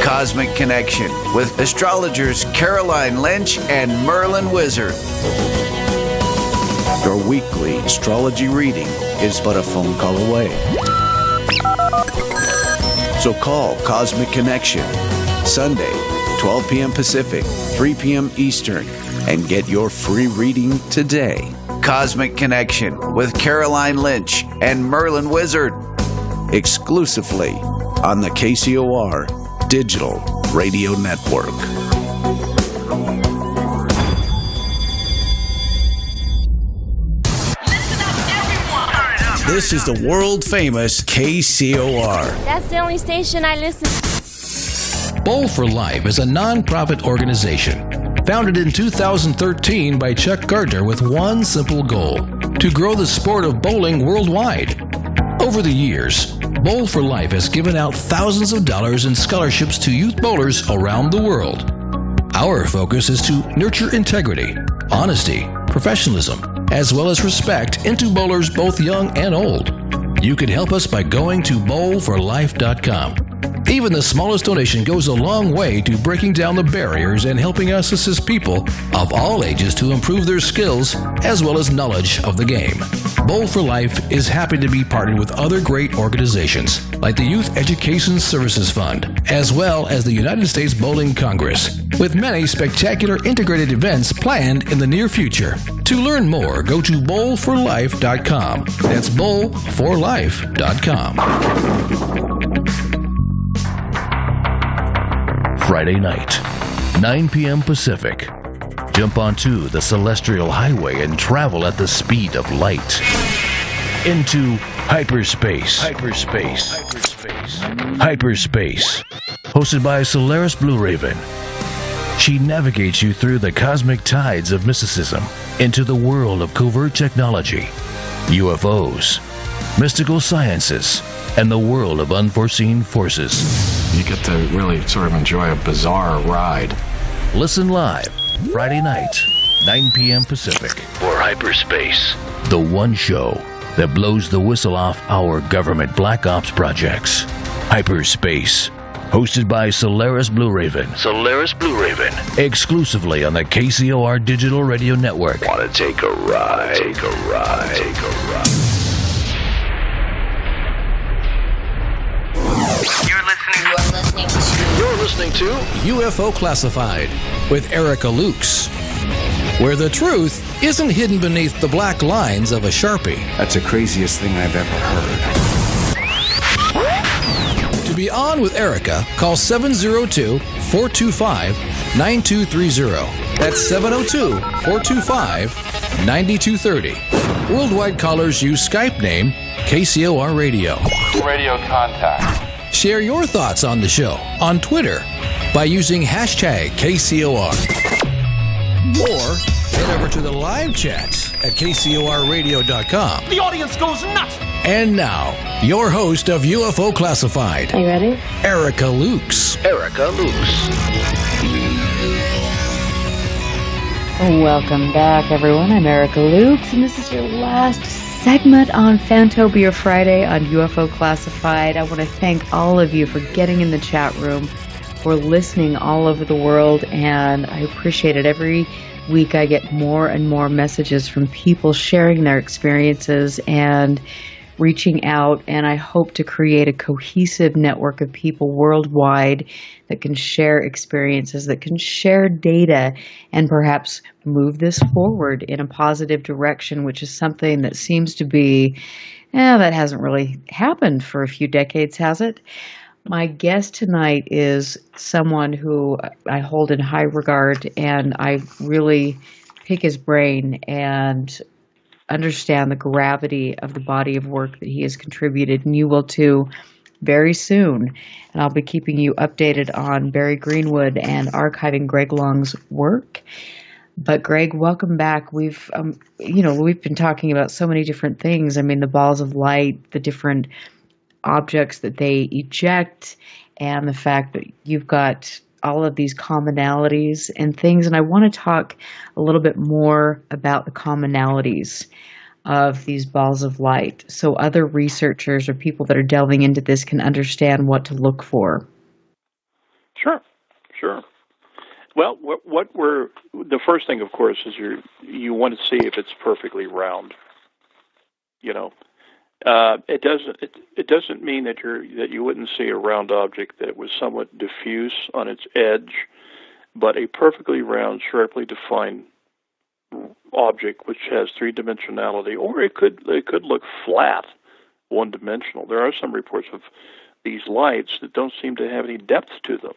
Cosmic Connection with astrologers Caroline Lynch and Merlin Wizard. Your weekly astrology reading is but a phone call away. So call Cosmic Connection Sunday, 12 p.m. Pacific, 3 p.m. Eastern, and get your free reading today. Cosmic Connection with Caroline Lynch and Merlin Wizard. Exclusively on the KCOR Digital Radio Network. This is the world-famous KCOR. That's the only station I listen to. Bowl for Life is a non-profit organization founded in 2013 by Chuck Gardner with one simple goal: to grow the sport of bowling worldwide. Over the years, Bowl for Life has given out thousands of dollars in scholarships to youth bowlers around the world. Our focus is to nurture integrity, honesty, professionalism, as well as respect into bowlers both young and old. You can help us by going to bowlforlife.com. Even the smallest donation goes a long way to breaking down the barriers and helping us assist people of all ages to improve their skills as well as knowledge of the game. Bowl for Life is happy to be partnered with other great organizations like the Youth Education Services Fund, as well as the United States Bowling Congress, with many spectacular integrated events planned in the near future. To learn more, go to bowlforlife.com. That's bowlforlife.com. Friday night, 9 p.m. Pacific. Jump onto the Celestial Highway and travel at the speed of light into hyperspace. Hyperspace. Hosted by Solaris Blue Raven. She navigates you through the cosmic tides of mysticism into the world of covert technology, UFOs, mystical sciences, and the world of unforeseen forces. You get to really sort of enjoy a bizarre ride. Listen live Friday night, 9 p.m. Pacific. For hyperspace. The one show that blows the whistle off our government black ops projects. Hyperspace. Hosted by Solaris Blue Raven. Solaris Blue Raven. Exclusively on the KCOR Digital Radio Network. Want to take a ride? Take a ride. Take a ride. You're listening to UFO Classified with Erica Lukes, where the truth isn't hidden beneath the black lines of a Sharpie. That's the craziest thing I've ever heard. To be on with Erica, call 702-425-9230. That's 702-425-9230. Worldwide callers use Skype name KCOR Radio. Radio contact. Share your thoughts on the show on Twitter by using hashtag KCOR. Or head over to the live chats at KCORradio.com. The audience goes nuts! And now, your host of UFO Classified. Are you ready? Erica Lukes. Erica Lukes. Welcome back, everyone. I'm Erica Lukes, and this is your last segment on Fantopia Friday on UFO Classified. I want to thank all of you for getting in the chat room, for listening all over the world, and I appreciate it. Every week I get more and more messages from people sharing their experiences and reaching out, and I hope to create a cohesive network of people worldwide that can share experiences, that can share data, and perhaps move this forward in a positive direction, which is something that seems to be, that hasn't really happened for a few decades, has it? My guest tonight is someone who I hold in high regard, and I really pick his brain and understand the gravity of the body of work that he has contributed, and you will too very soon. And I'll be keeping you updated on Barry Greenwood and archiving Greg Long's work. But Greg, welcome back. We've been talking about so many different things. I mean, the balls of light, the different objects that they eject, and the fact that you've got all of these commonalities and things. And I want to talk a little bit more about the commonalities of these balls of light, so other researchers or people that are delving into this can understand what to look for. Sure. Well, the first thing, of course, is you want to see if it's perfectly round. It doesn't mean that you wouldn't see a round object that was somewhat diffuse on its edge, but a perfectly round, sharply defined object which has three-dimensionality, or it could look flat, one-dimensional. There are some reports of these lights that don't seem to have any depth to them,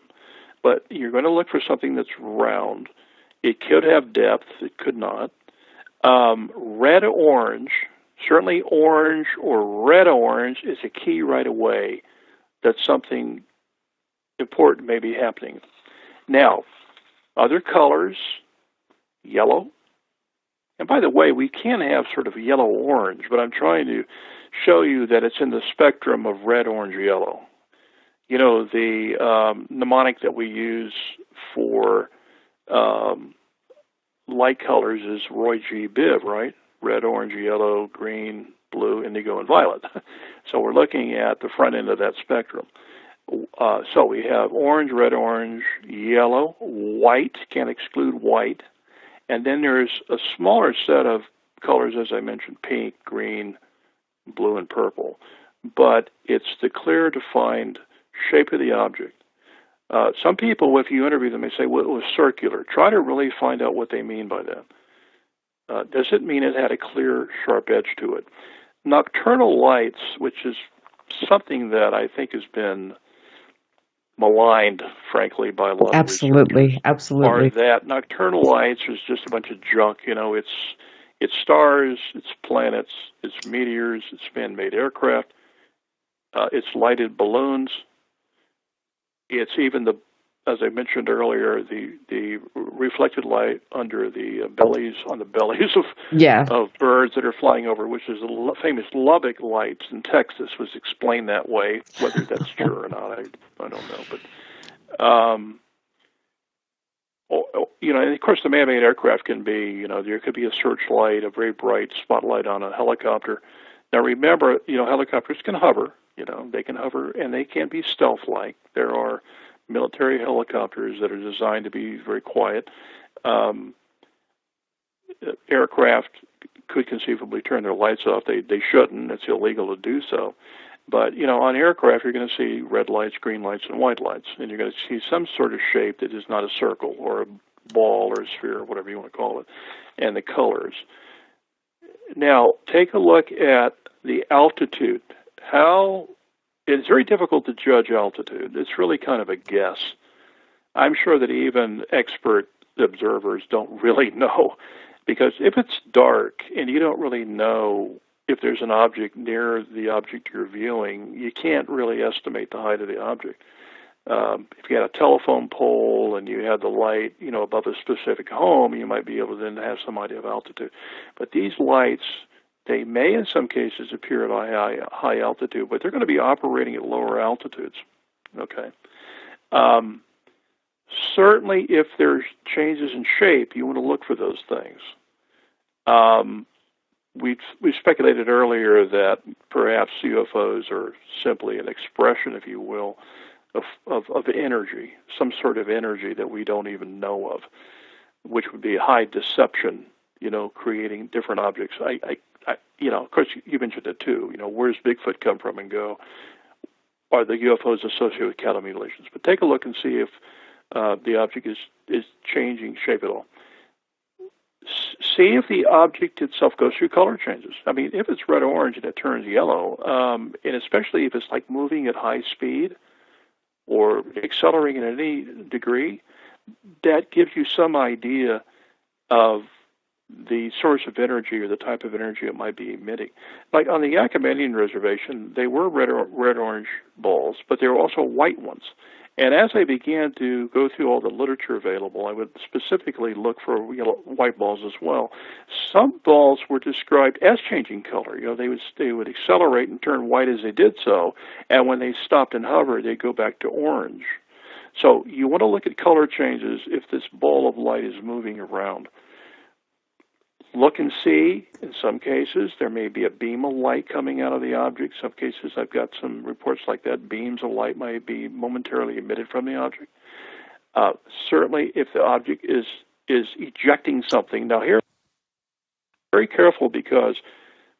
but you're going to look for something that's round. It could have depth, it could not. Red-orange. Certainly orange or red-orange is a key right away that something important may be happening. Now, other colors, yellow. And by the way, we can have sort of yellow-orange, but I'm trying to show you that it's in the spectrum of red, orange, yellow. The mnemonic that we use for light colors is Roy G. Biv, right? Red, orange, yellow, green, blue, indigo, and violet. So we're looking at the front end of that spectrum. So we have orange, red, orange, yellow, white, can't exclude white. And then there's a smaller set of colors, as I mentioned, pink, green, blue, and purple. But it's the clear, defined shape of the object. Some people, if you interview them, they say, well, it was circular. Try to really find out what they mean by that. Does it mean it had a clear, sharp edge to it? Nocturnal lights, which is something that I think has been maligned, frankly, by a lot of researchers, are that nocturnal lights is just a bunch of junk. It's stars, it's planets, it's meteors, it's man-made aircraft, it's lighted balloons. It's even as I mentioned earlier, the reflected light under the bellies of birds that are flying over, which is the famous Lubbock lights in Texas, was explained that way. Whether that's true or not, I don't know. But and of course the man-made aircraft can be, there could be a searchlight, a very bright spotlight on a helicopter. Now remember, helicopters can hover, they can hover, and they can be stealth-like. There are military helicopters that are designed to be very quiet. Aircraft could conceivably turn their lights off. They shouldn't. It's illegal to do so. But, on aircraft, you're going to see red lights, green lights, and white lights. And you're going to see some sort of shape that is not a circle or a ball or a sphere, or whatever you want to call it, and the colors. Now, take a look at the altitude. It's very difficult to judge altitude. It's really kind of a guess. I'm sure that even expert observers don't really know, because if it's dark and you don't really know if there's an object near the object you're viewing, you can't really estimate the height of the object. If you had a telephone pole and you had the light, above a specific home, you might be able to then have some idea of altitude. But these lights, they may in some cases appear at high altitude, but they're going to be operating at lower altitudes. Okay. Certainly, if there's changes in shape, you want to look for those things. We speculated earlier that perhaps UFOs are simply an expression, if you will, of energy, some sort of energy that we don't even know of, which would be high deception, creating different objects. Of course, you mentioned it too. Where's Bigfoot come from and go? Are the UFOs associated with cattle mutilations? But take a look and see if the object is changing shape at all. See if the object itself goes through color changes. I mean, if it's red-orange and it turns yellow, and especially if it's like moving at high speed or accelerating in any degree, that gives you some idea of the source of energy or the type of energy it might be emitting. Like on the Yakima Indian Reservation, they were red-orange balls, but there were also white ones. And as I began to go through all the literature available, I would specifically look for white balls as well. Some balls were described as changing color. They would accelerate and turn white as they did so, and when they stopped and hovered, they'd go back to orange. So you want to look at color changes if this ball of light is moving around. Look and see. In some cases, there may be a beam of light coming out of the object. Some cases, I've got some reports like that. Beams of light might be momentarily emitted from the object. Certainly, if the object is ejecting something. Now, here, very careful, because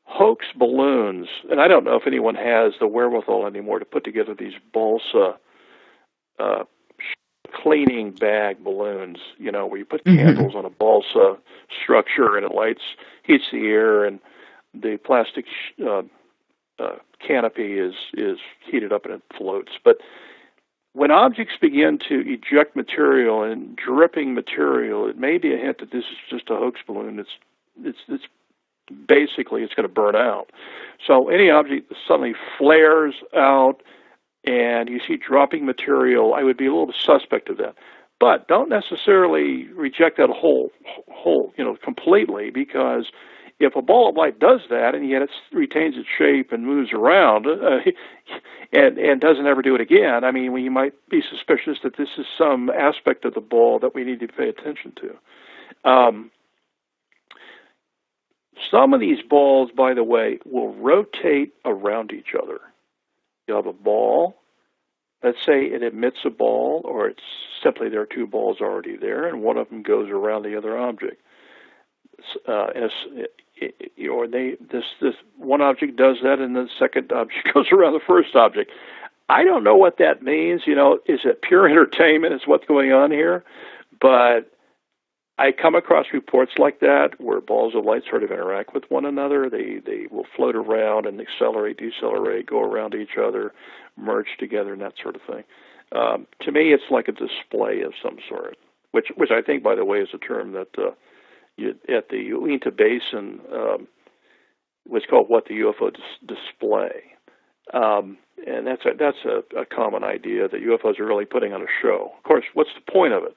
hoax balloons, and I don't know if anyone has the wherewithal anymore to put together these balsa cleaning bag balloons, where you put candles on a balsa structure and it heats the air, and the plastic canopy is heated up and it floats. But when objects begin to eject material and dripping material, it may be a hint that this is just a hoax balloon. It's basically it's going to burn out. So any object that suddenly flares out and you see dropping material, I would be a little suspect of that. But don't necessarily reject that whole, completely, because if a ball of light does that and yet it retains its shape and moves around and doesn't ever do it again, I mean, you might be suspicious that this is some aspect of the ball that we need to pay attention to. Some of these balls, by the way, will rotate around each other. You have a ball, let's say it emits a ball, or it's simply there are two balls already there, and one of them goes around the other object. This one object does that, and the second object goes around the first object. I don't know what that means. Is it pure entertainment? Is what's going on here? But I come across reports like that where balls of light sort of interact with one another. They will float around and accelerate, decelerate, go around each other, merge together, and that sort of thing. To me, it's like a display of some sort, which I think, by the way, is a term that at the Uinta Basin was called what the UFO display. And that's a common idea that UFOs are really putting on a show. Of course, what's the point of it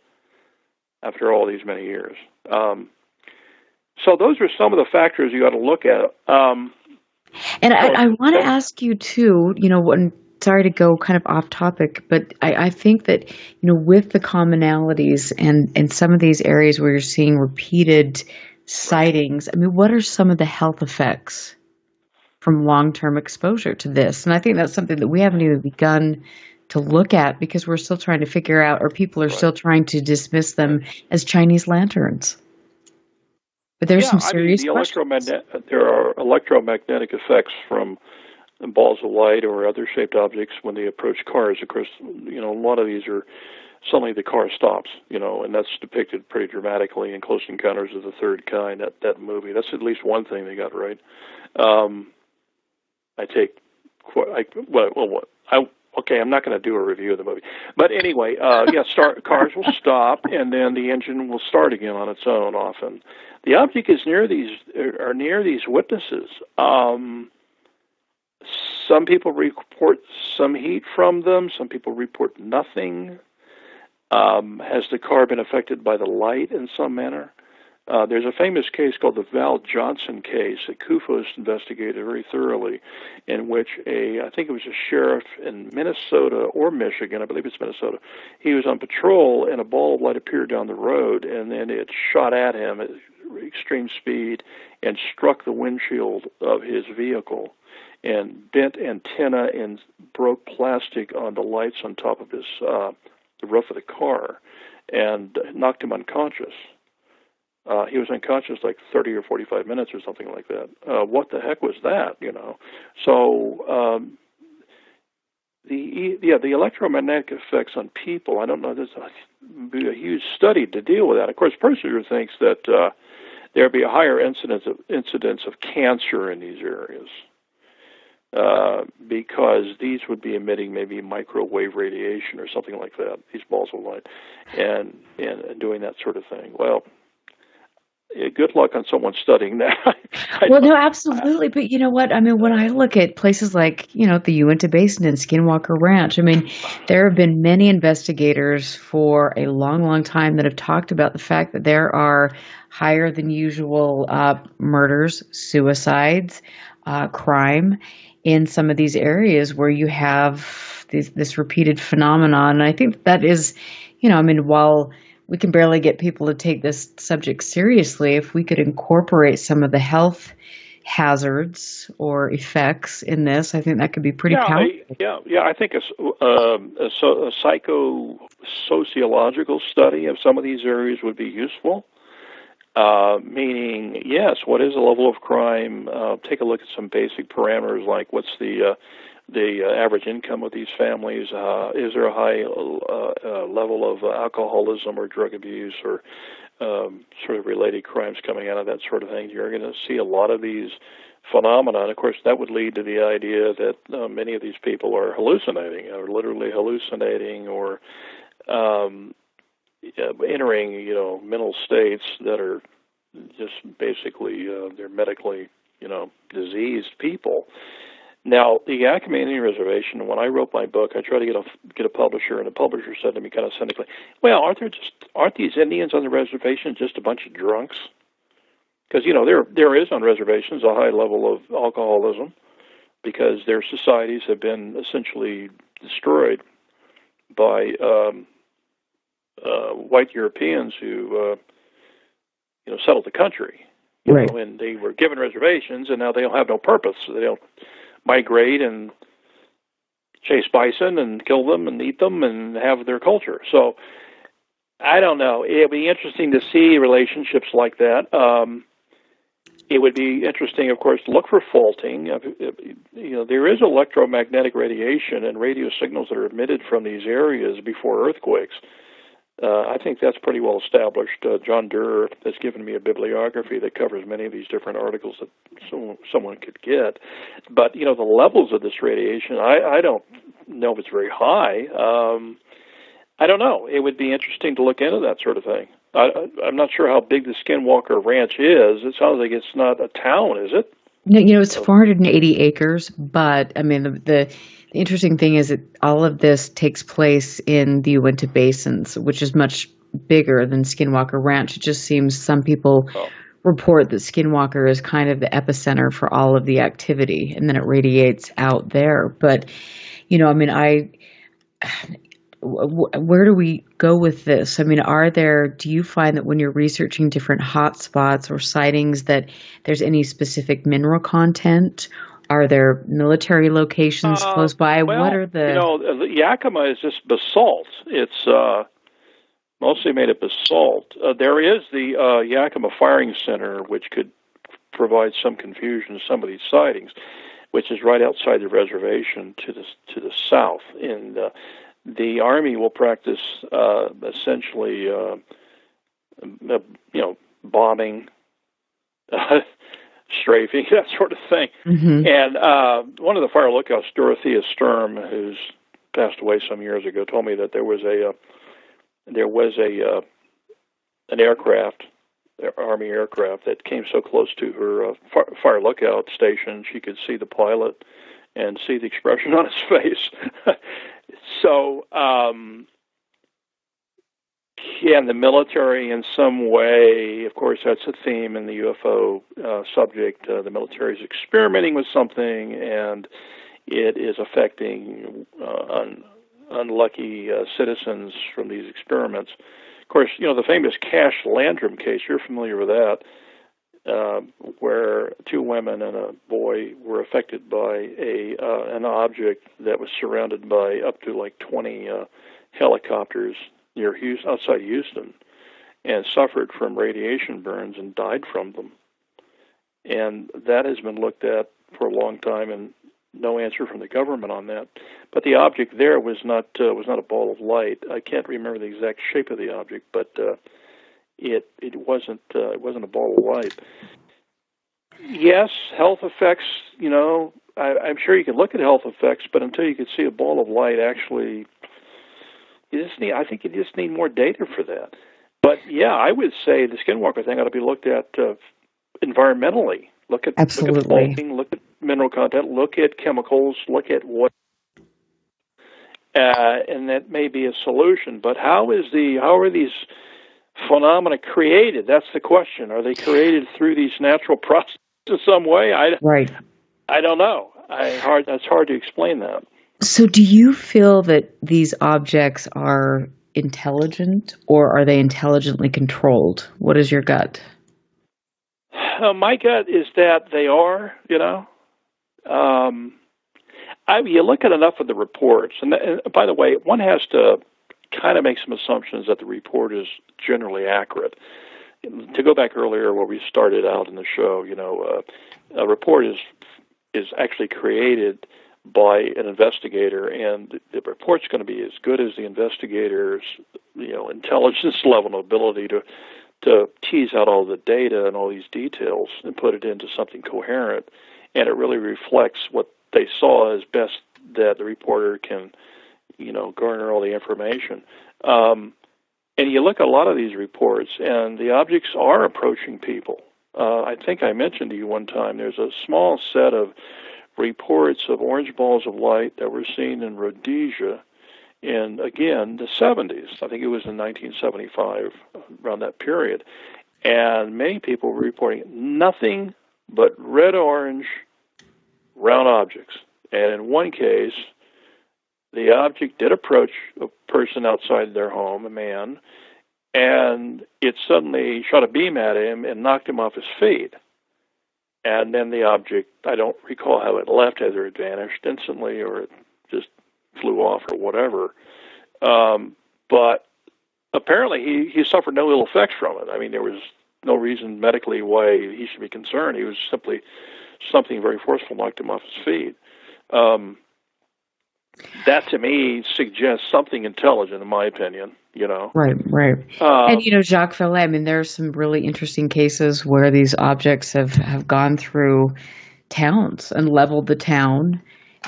after all these many years? So those are some of the factors you got to look at. And I want to ask you too, when sorry to go kind of off topic, but I think that, with the commonalities and some of these areas where you're seeing repeated sightings, what are some of the health effects from long-term exposure to this? And I think that's something that we haven't even begun to look at because we're still trying to figure out, or people are still trying to dismiss them as Chinese lanterns. But there's some serious questions. There are electromagnetic effects from balls of light or other shaped objects when they approach cars. Of course, a lot of these are suddenly the car stops, and that's depicted pretty dramatically in Close Encounters of the Third Kind, that movie. That's at least one thing they got right. Okay, I'm not going to do a review of the movie. But anyway, cars will stop, and then the engine will start again on its own often. The object is near these witnesses. Some people report some heat from them. Some people report nothing. Has the car been affected by the light in some manner? There's a famous case called the Val Johnson case that Kufos investigated very thoroughly, in which I think it was a sheriff in Minnesota or Michigan, I believe it's Minnesota, he was on patrol and a ball of light appeared down the road and then it shot at him at extreme speed and struck the windshield of his vehicle and bent antenna and broke plastic on the lights on top of his the roof of the car and knocked him unconscious. He was unconscious like 30 or 45 minutes or something like that. What the heck was that, So the electromagnetic effects on people, I don't know, there's be a huge study to deal with that. Of course, Persinger thinks that there would be a higher incidence of cancer in these areas because these would be emitting maybe microwave radiation or something like that, these balls of light, and doing that sort of thing. Well, good luck on someone studying that. Well, no, absolutely. But you know what? When I look at places like, the Uinta Basin and Skinwalker Ranch, there have been many investigators for a long, long time that have talked about the fact that there are higher than usual murders, suicides, crime in some of these areas where you have this repeated phenomenon. And I think that is, while we can barely get people to take this subject seriously, if we could incorporate some of the health hazards or effects in this, I think that could be pretty powerful. I think a psychosociological study of some of these areas would be useful. Meaning, yes, what is the level of crime? Take a look at some basic parameters like what's the average income of these families? Is there a high level of alcoholism or drug abuse or sort of related crimes coming out of that sort of thing? You're going to see a lot of these phenomena. And of course, that would lead to the idea that many of these people are hallucinating, or literally hallucinating, or entering, mental states that are just basically they're medically, diseased people. Now, the Yakima Indian Reservation, when I wrote my book, I tried to get a publisher, and the publisher said to me kind of cynically, well, aren't these Indians on the reservation just a bunch of drunks? Because, there is on reservations a high level of alcoholism because their societies have been essentially destroyed by white Europeans who, settled the country. Right. And they were given reservations, and now they don't have no purpose. They don't migrate and chase bison and kill them and eat them and have their culture. So I don't know. It would be interesting to see relationships like that. It would be interesting, of course, to look for faulting. There is electromagnetic radiation and radio signals that are emitted from these areas before earthquakes. I think that's pretty well established. John Durer has given me a bibliography that covers many of these different articles that someone could get. But, the levels of this radiation, I don't know if it's very high. I don't know. It would be interesting to look into that sort of thing. I'm not sure how big the Skinwalker Ranch is. It sounds like it's not a town, is it? No, it's 480 acres, but, the interesting thing is that all of this takes place in the Uinta Basins, which is much bigger than Skinwalker Ranch. It just seems some people report that Skinwalker is kind of the epicenter for all of the activity, and then it radiates out there. But, I mean, where do we go with this? I mean, do you find that when you're researching different hotspots or sightings that there's any specific mineral content? Are there military locations close by? Well, What are the... Yakima is just basalt. It's mostly made of basalt. There is the Yakima Firing Center, which could provide some confusion to some of these sightings, which is right outside the reservation to the south. And the Army will practice essentially, bombing, strafing, that sort of thing. Mm-hmm. And one of the fire lookouts, Dorothea Sturm, who's passed away some years ago, told me that there was an aircraft, Army aircraft, that came so close to her fire lookout station she could see the pilot and see the expression on his face. So, and the military in some way, of course, that's a theme in the UFO subject. The military is experimenting with something, and it is affecting unlucky citizens from these experiments. Of course, the famous Cash Landrum case, you're familiar with that, where 2 women and a boy were affected by an object that was surrounded by up to like 20 helicopters near outside Houston, and suffered from radiation burns and died from them. And that has been looked at for a long time, and no answer from the government on that. But the object there was not a ball of light. I can't remember the exact shape of the object, but it wasn't a ball of light. Yes, health effects. I'm sure you can look at health effects, but until you can see a ball of light, actually, I think you just need more data for that. But yeah, I would say the Skinwalker thing ought to be looked at environmentally. Look at faulting, look at mineral content, look at chemicals, look at what, and that may be a solution. But how are these phenomena created? That's the question. Are they created through these natural processes in some way? Right. I don't know. It's hard to explain that. So do you feel that these objects are intelligent, or are they intelligently controlled? What is your gut? My gut is that they are, you look at enough of the reports, and by the way, one has to kind of make some assumptions that the report is generally accurate. To go back earlier where we started out in the show, a report is actually created by an investigator, and the report's going to be as good as the investigator's, intelligence level and ability to tease out all the data and all these details and put it into something coherent. And it really reflects what they saw as best that the reporter can, garner all the information. And you look at a lot of these reports, and the objects are approaching people. I think I mentioned to you one time, there's a small set of reports of orange balls of light that were seen in Rhodesia in, again, the 70s. I think it was in 1975, around that period. And many people were reporting nothing but red-orange round objects. And in one case, the object did approach a person outside their home, a man, and it suddenly shot a beam at him and knocked him off his feet. And then the object, I don't recall how it left, either it vanished instantly or it just flew off or whatever. But apparently he suffered no ill effects from it. I mean, there was no reason medically why he should be concerned. He was simply something very forceful knocked him off his feet. That to me suggests something intelligent, in my opinion. Right. And Jacques Vallée, I mean, there are some really interesting cases where these objects have gone through towns and leveled the town,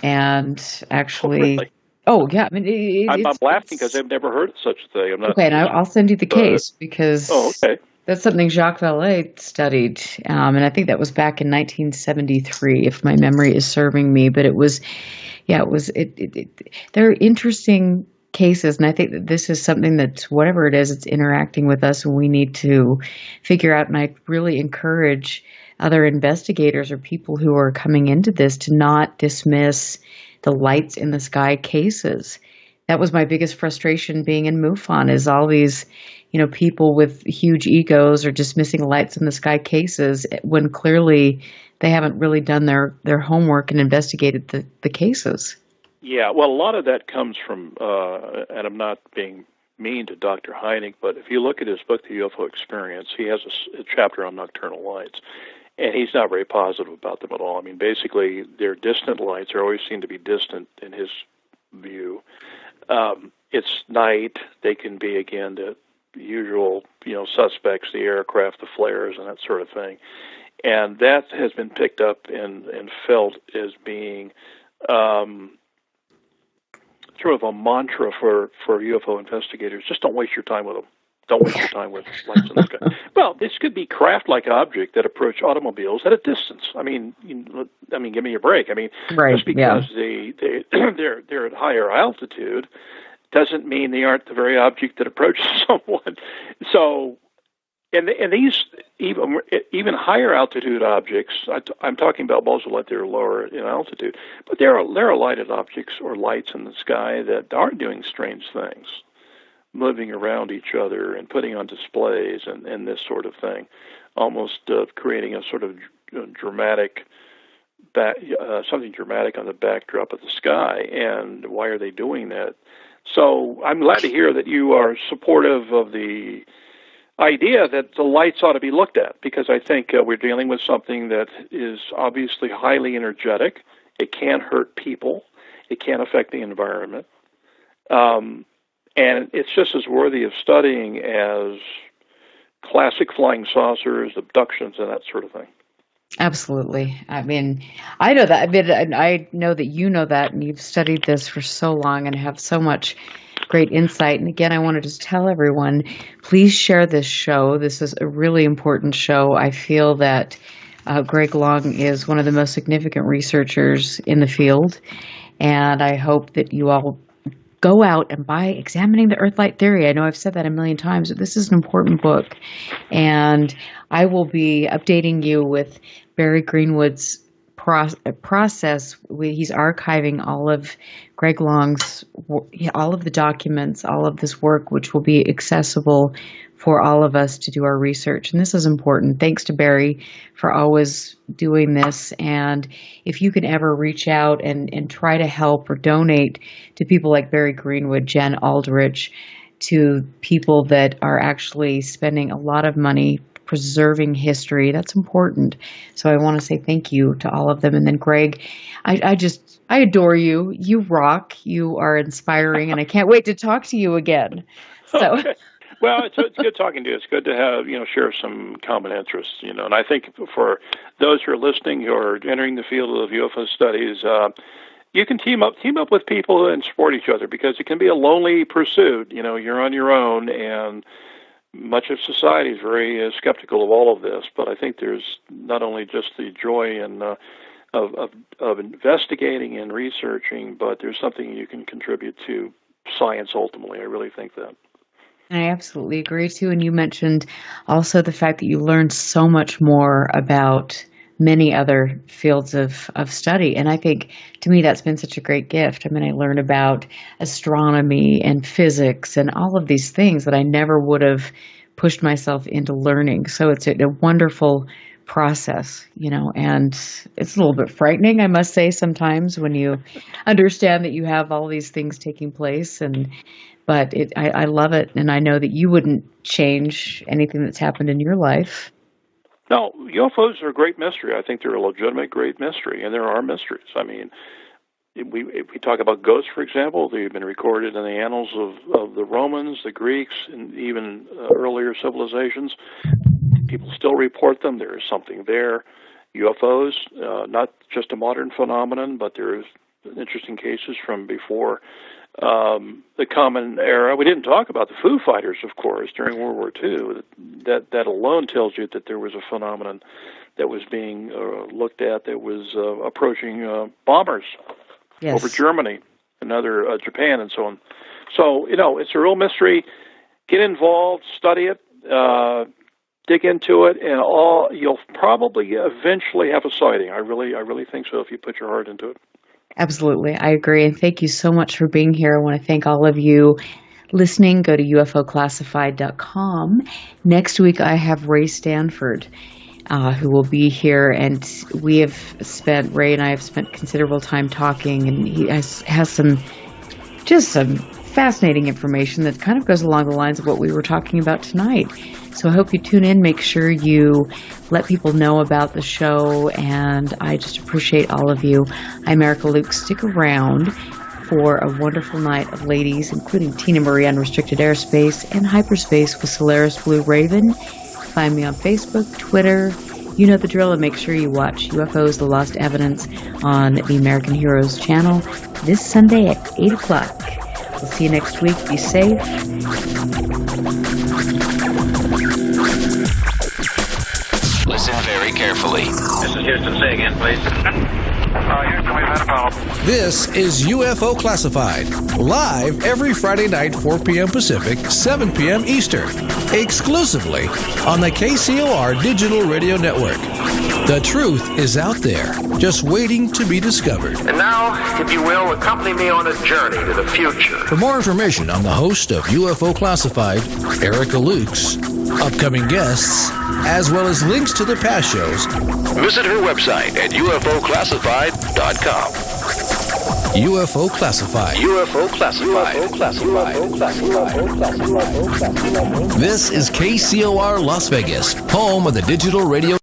and actually. Oh, really? Oh yeah, I mean, I'm laughing because I've never heard of such a thing. I'm not. Okay, and I'll send you the case because. Oh, okay. That's something Jacques Vallée studied, and I think that was back in 1973, if my memory is serving me. But there are interesting cases, and I think that this is something that, whatever it is, it's interacting with us, and we need to figure out. And I really encourage other investigators or people who are coming into this to not dismiss the lights in the sky cases. That was my biggest frustration being in MUFON, is all these, people with huge egos are dismissing lights in the sky cases when clearly they haven't really done their homework and investigated the cases. Yeah, well, a lot of that comes from, and I'm not being mean to Dr. Hynek, but if you look at his book, The UFO Experience, he has a chapter on nocturnal lights, and he's not very positive about them at all. I mean, basically, they're distant lights. They always seem to be distant in his view. It's night. They can be, again, the usual, suspects, the aircraft, the flares, and that sort of thing. And that has been picked up and felt as being sort of a mantra for UFO investigators. Just don't waste your time with them. Don't waste your time with lights in the sky. Well, this could be craft-like object that approach automobiles at a distance. I mean, give me a break. I mean, just because they're at higher altitude doesn't mean they aren't the very object that approaches someone. So, and these even higher altitude objects, I'm talking about most of what they're lower in altitude, but there are lighted objects or lights in the sky that are doing strange things, moving around each other and putting on displays and this sort of thing, almost creating a sort of dramatic, something dramatic on the backdrop of the sky. And why are they doing that? So I'm glad to hear that you are supportive of the idea that the lights ought to be looked at, because I think we're dealing with something that is obviously highly energetic. It can't hurt people. It can't affect the environment. And it's just as worthy of studying as classic flying saucers, abductions, and that sort of thing. Absolutely. I mean, I know that. I know that you know that, and you've studied this for so long and have so much great insight. And again, I want to just tell everyone, please share this show. This is a really important show. I feel that Greg Long is one of the most significant researchers in the field, and I hope that you all go out and buy Examining the Earthlight Theory. I know I've said that a million times, but this is an important book, and I will be updating you with Barry Greenwood's process. He's archiving all of Greg Long's, all of the documents, all of this work, which will be accessible for all of us to do our research. And this is important. Thanks to Barry for always doing this. And if you can ever reach out and try to help or donate to people like Barry Greenwood, Jen Aldrich, to people that are actually spending a lot of money preserving history, that's important. So I want to say thank you to all of them. And then Greg, I adore you. You rock. You are inspiring, and I can't wait to talk to you again. So. Okay. Well, it's good talking to you. It's good to have, share some common interests, and I think for those who are listening who are entering the field of UFO studies, you can team up with people and support each other, because it can be a lonely pursuit. You're on your own, and much of society is very skeptical of all of this. But I think there's not only just the joy and of investigating and researching, but there's something you can contribute to science ultimately. I really think that. I absolutely agree, too. And you mentioned also the fact that you learned so much more about many other fields of study. And I think, to me, that's been such a great gift. I mean, I learned about astronomy and physics and all of these things that I never would have pushed myself into learning. So it's a wonderful process, and it's a little bit frightening, I must say, sometimes when you understand that you have all these things taking place. But I love it, and I know that you wouldn't change anything that's happened in your life. No, UFOs are a great mystery. I think they're a legitimate great mystery, and there are mysteries. I mean, if we talk about ghosts, for example, they've been recorded in the annals of the Romans, the Greeks, and even earlier civilizations. People still report them. There is something there. UFOs, not just a modern phenomenon, but there's interesting cases from before the Common Era. We didn't talk about the Foo Fighters, of course, during World War II. That alone tells you that there was a phenomenon that was being looked at that was approaching bombers over Germany and other Japan and so on. So, it's a real mystery. Get involved, study it, dig into it, and you'll probably eventually have a sighting. I really think so if you put your heart into it. Absolutely. I agree. And thank you so much for being here. I want to thank all of you listening. Go to UFOclassified.com. Next week, I have Ray Stanford, who will be here. And Ray and I have spent considerable time talking, and he has some fascinating information that kind of goes along the lines of what we were talking about tonight. So I hope you tune in. Make sure you let people know about the show, and I just appreciate all of you. I'm Erica Luke. Stick around for a wonderful night of ladies, including Tina Marie, Unrestricted Airspace, and Hyperspace with Solaris Blue Raven. Find me on Facebook, Twitter. You know the drill, and make sure you watch UFOs, The Lost Evidence on the American Heroes channel this Sunday at 8 o'clock. We'll see you next week. Be safe. Listen very carefully. This is Houston. Say again, please. Houston, we've had a problem. This is UFO Classified, live every Friday night, 4 p.m. Pacific, 7 p.m. Eastern, exclusively on the KCOR Digital Radio Network. The truth is out there, just waiting to be discovered. And now, if you will, accompany me on a journey to the future. For more information on the host of UFO Classified, Erica Lukes, upcoming guests, as well as links to the past shows, visit her website at UFOclassified.com. UFO Classified. UFO Classified. UFO Classified. This is KCOR Las Vegas, home of the digital radio.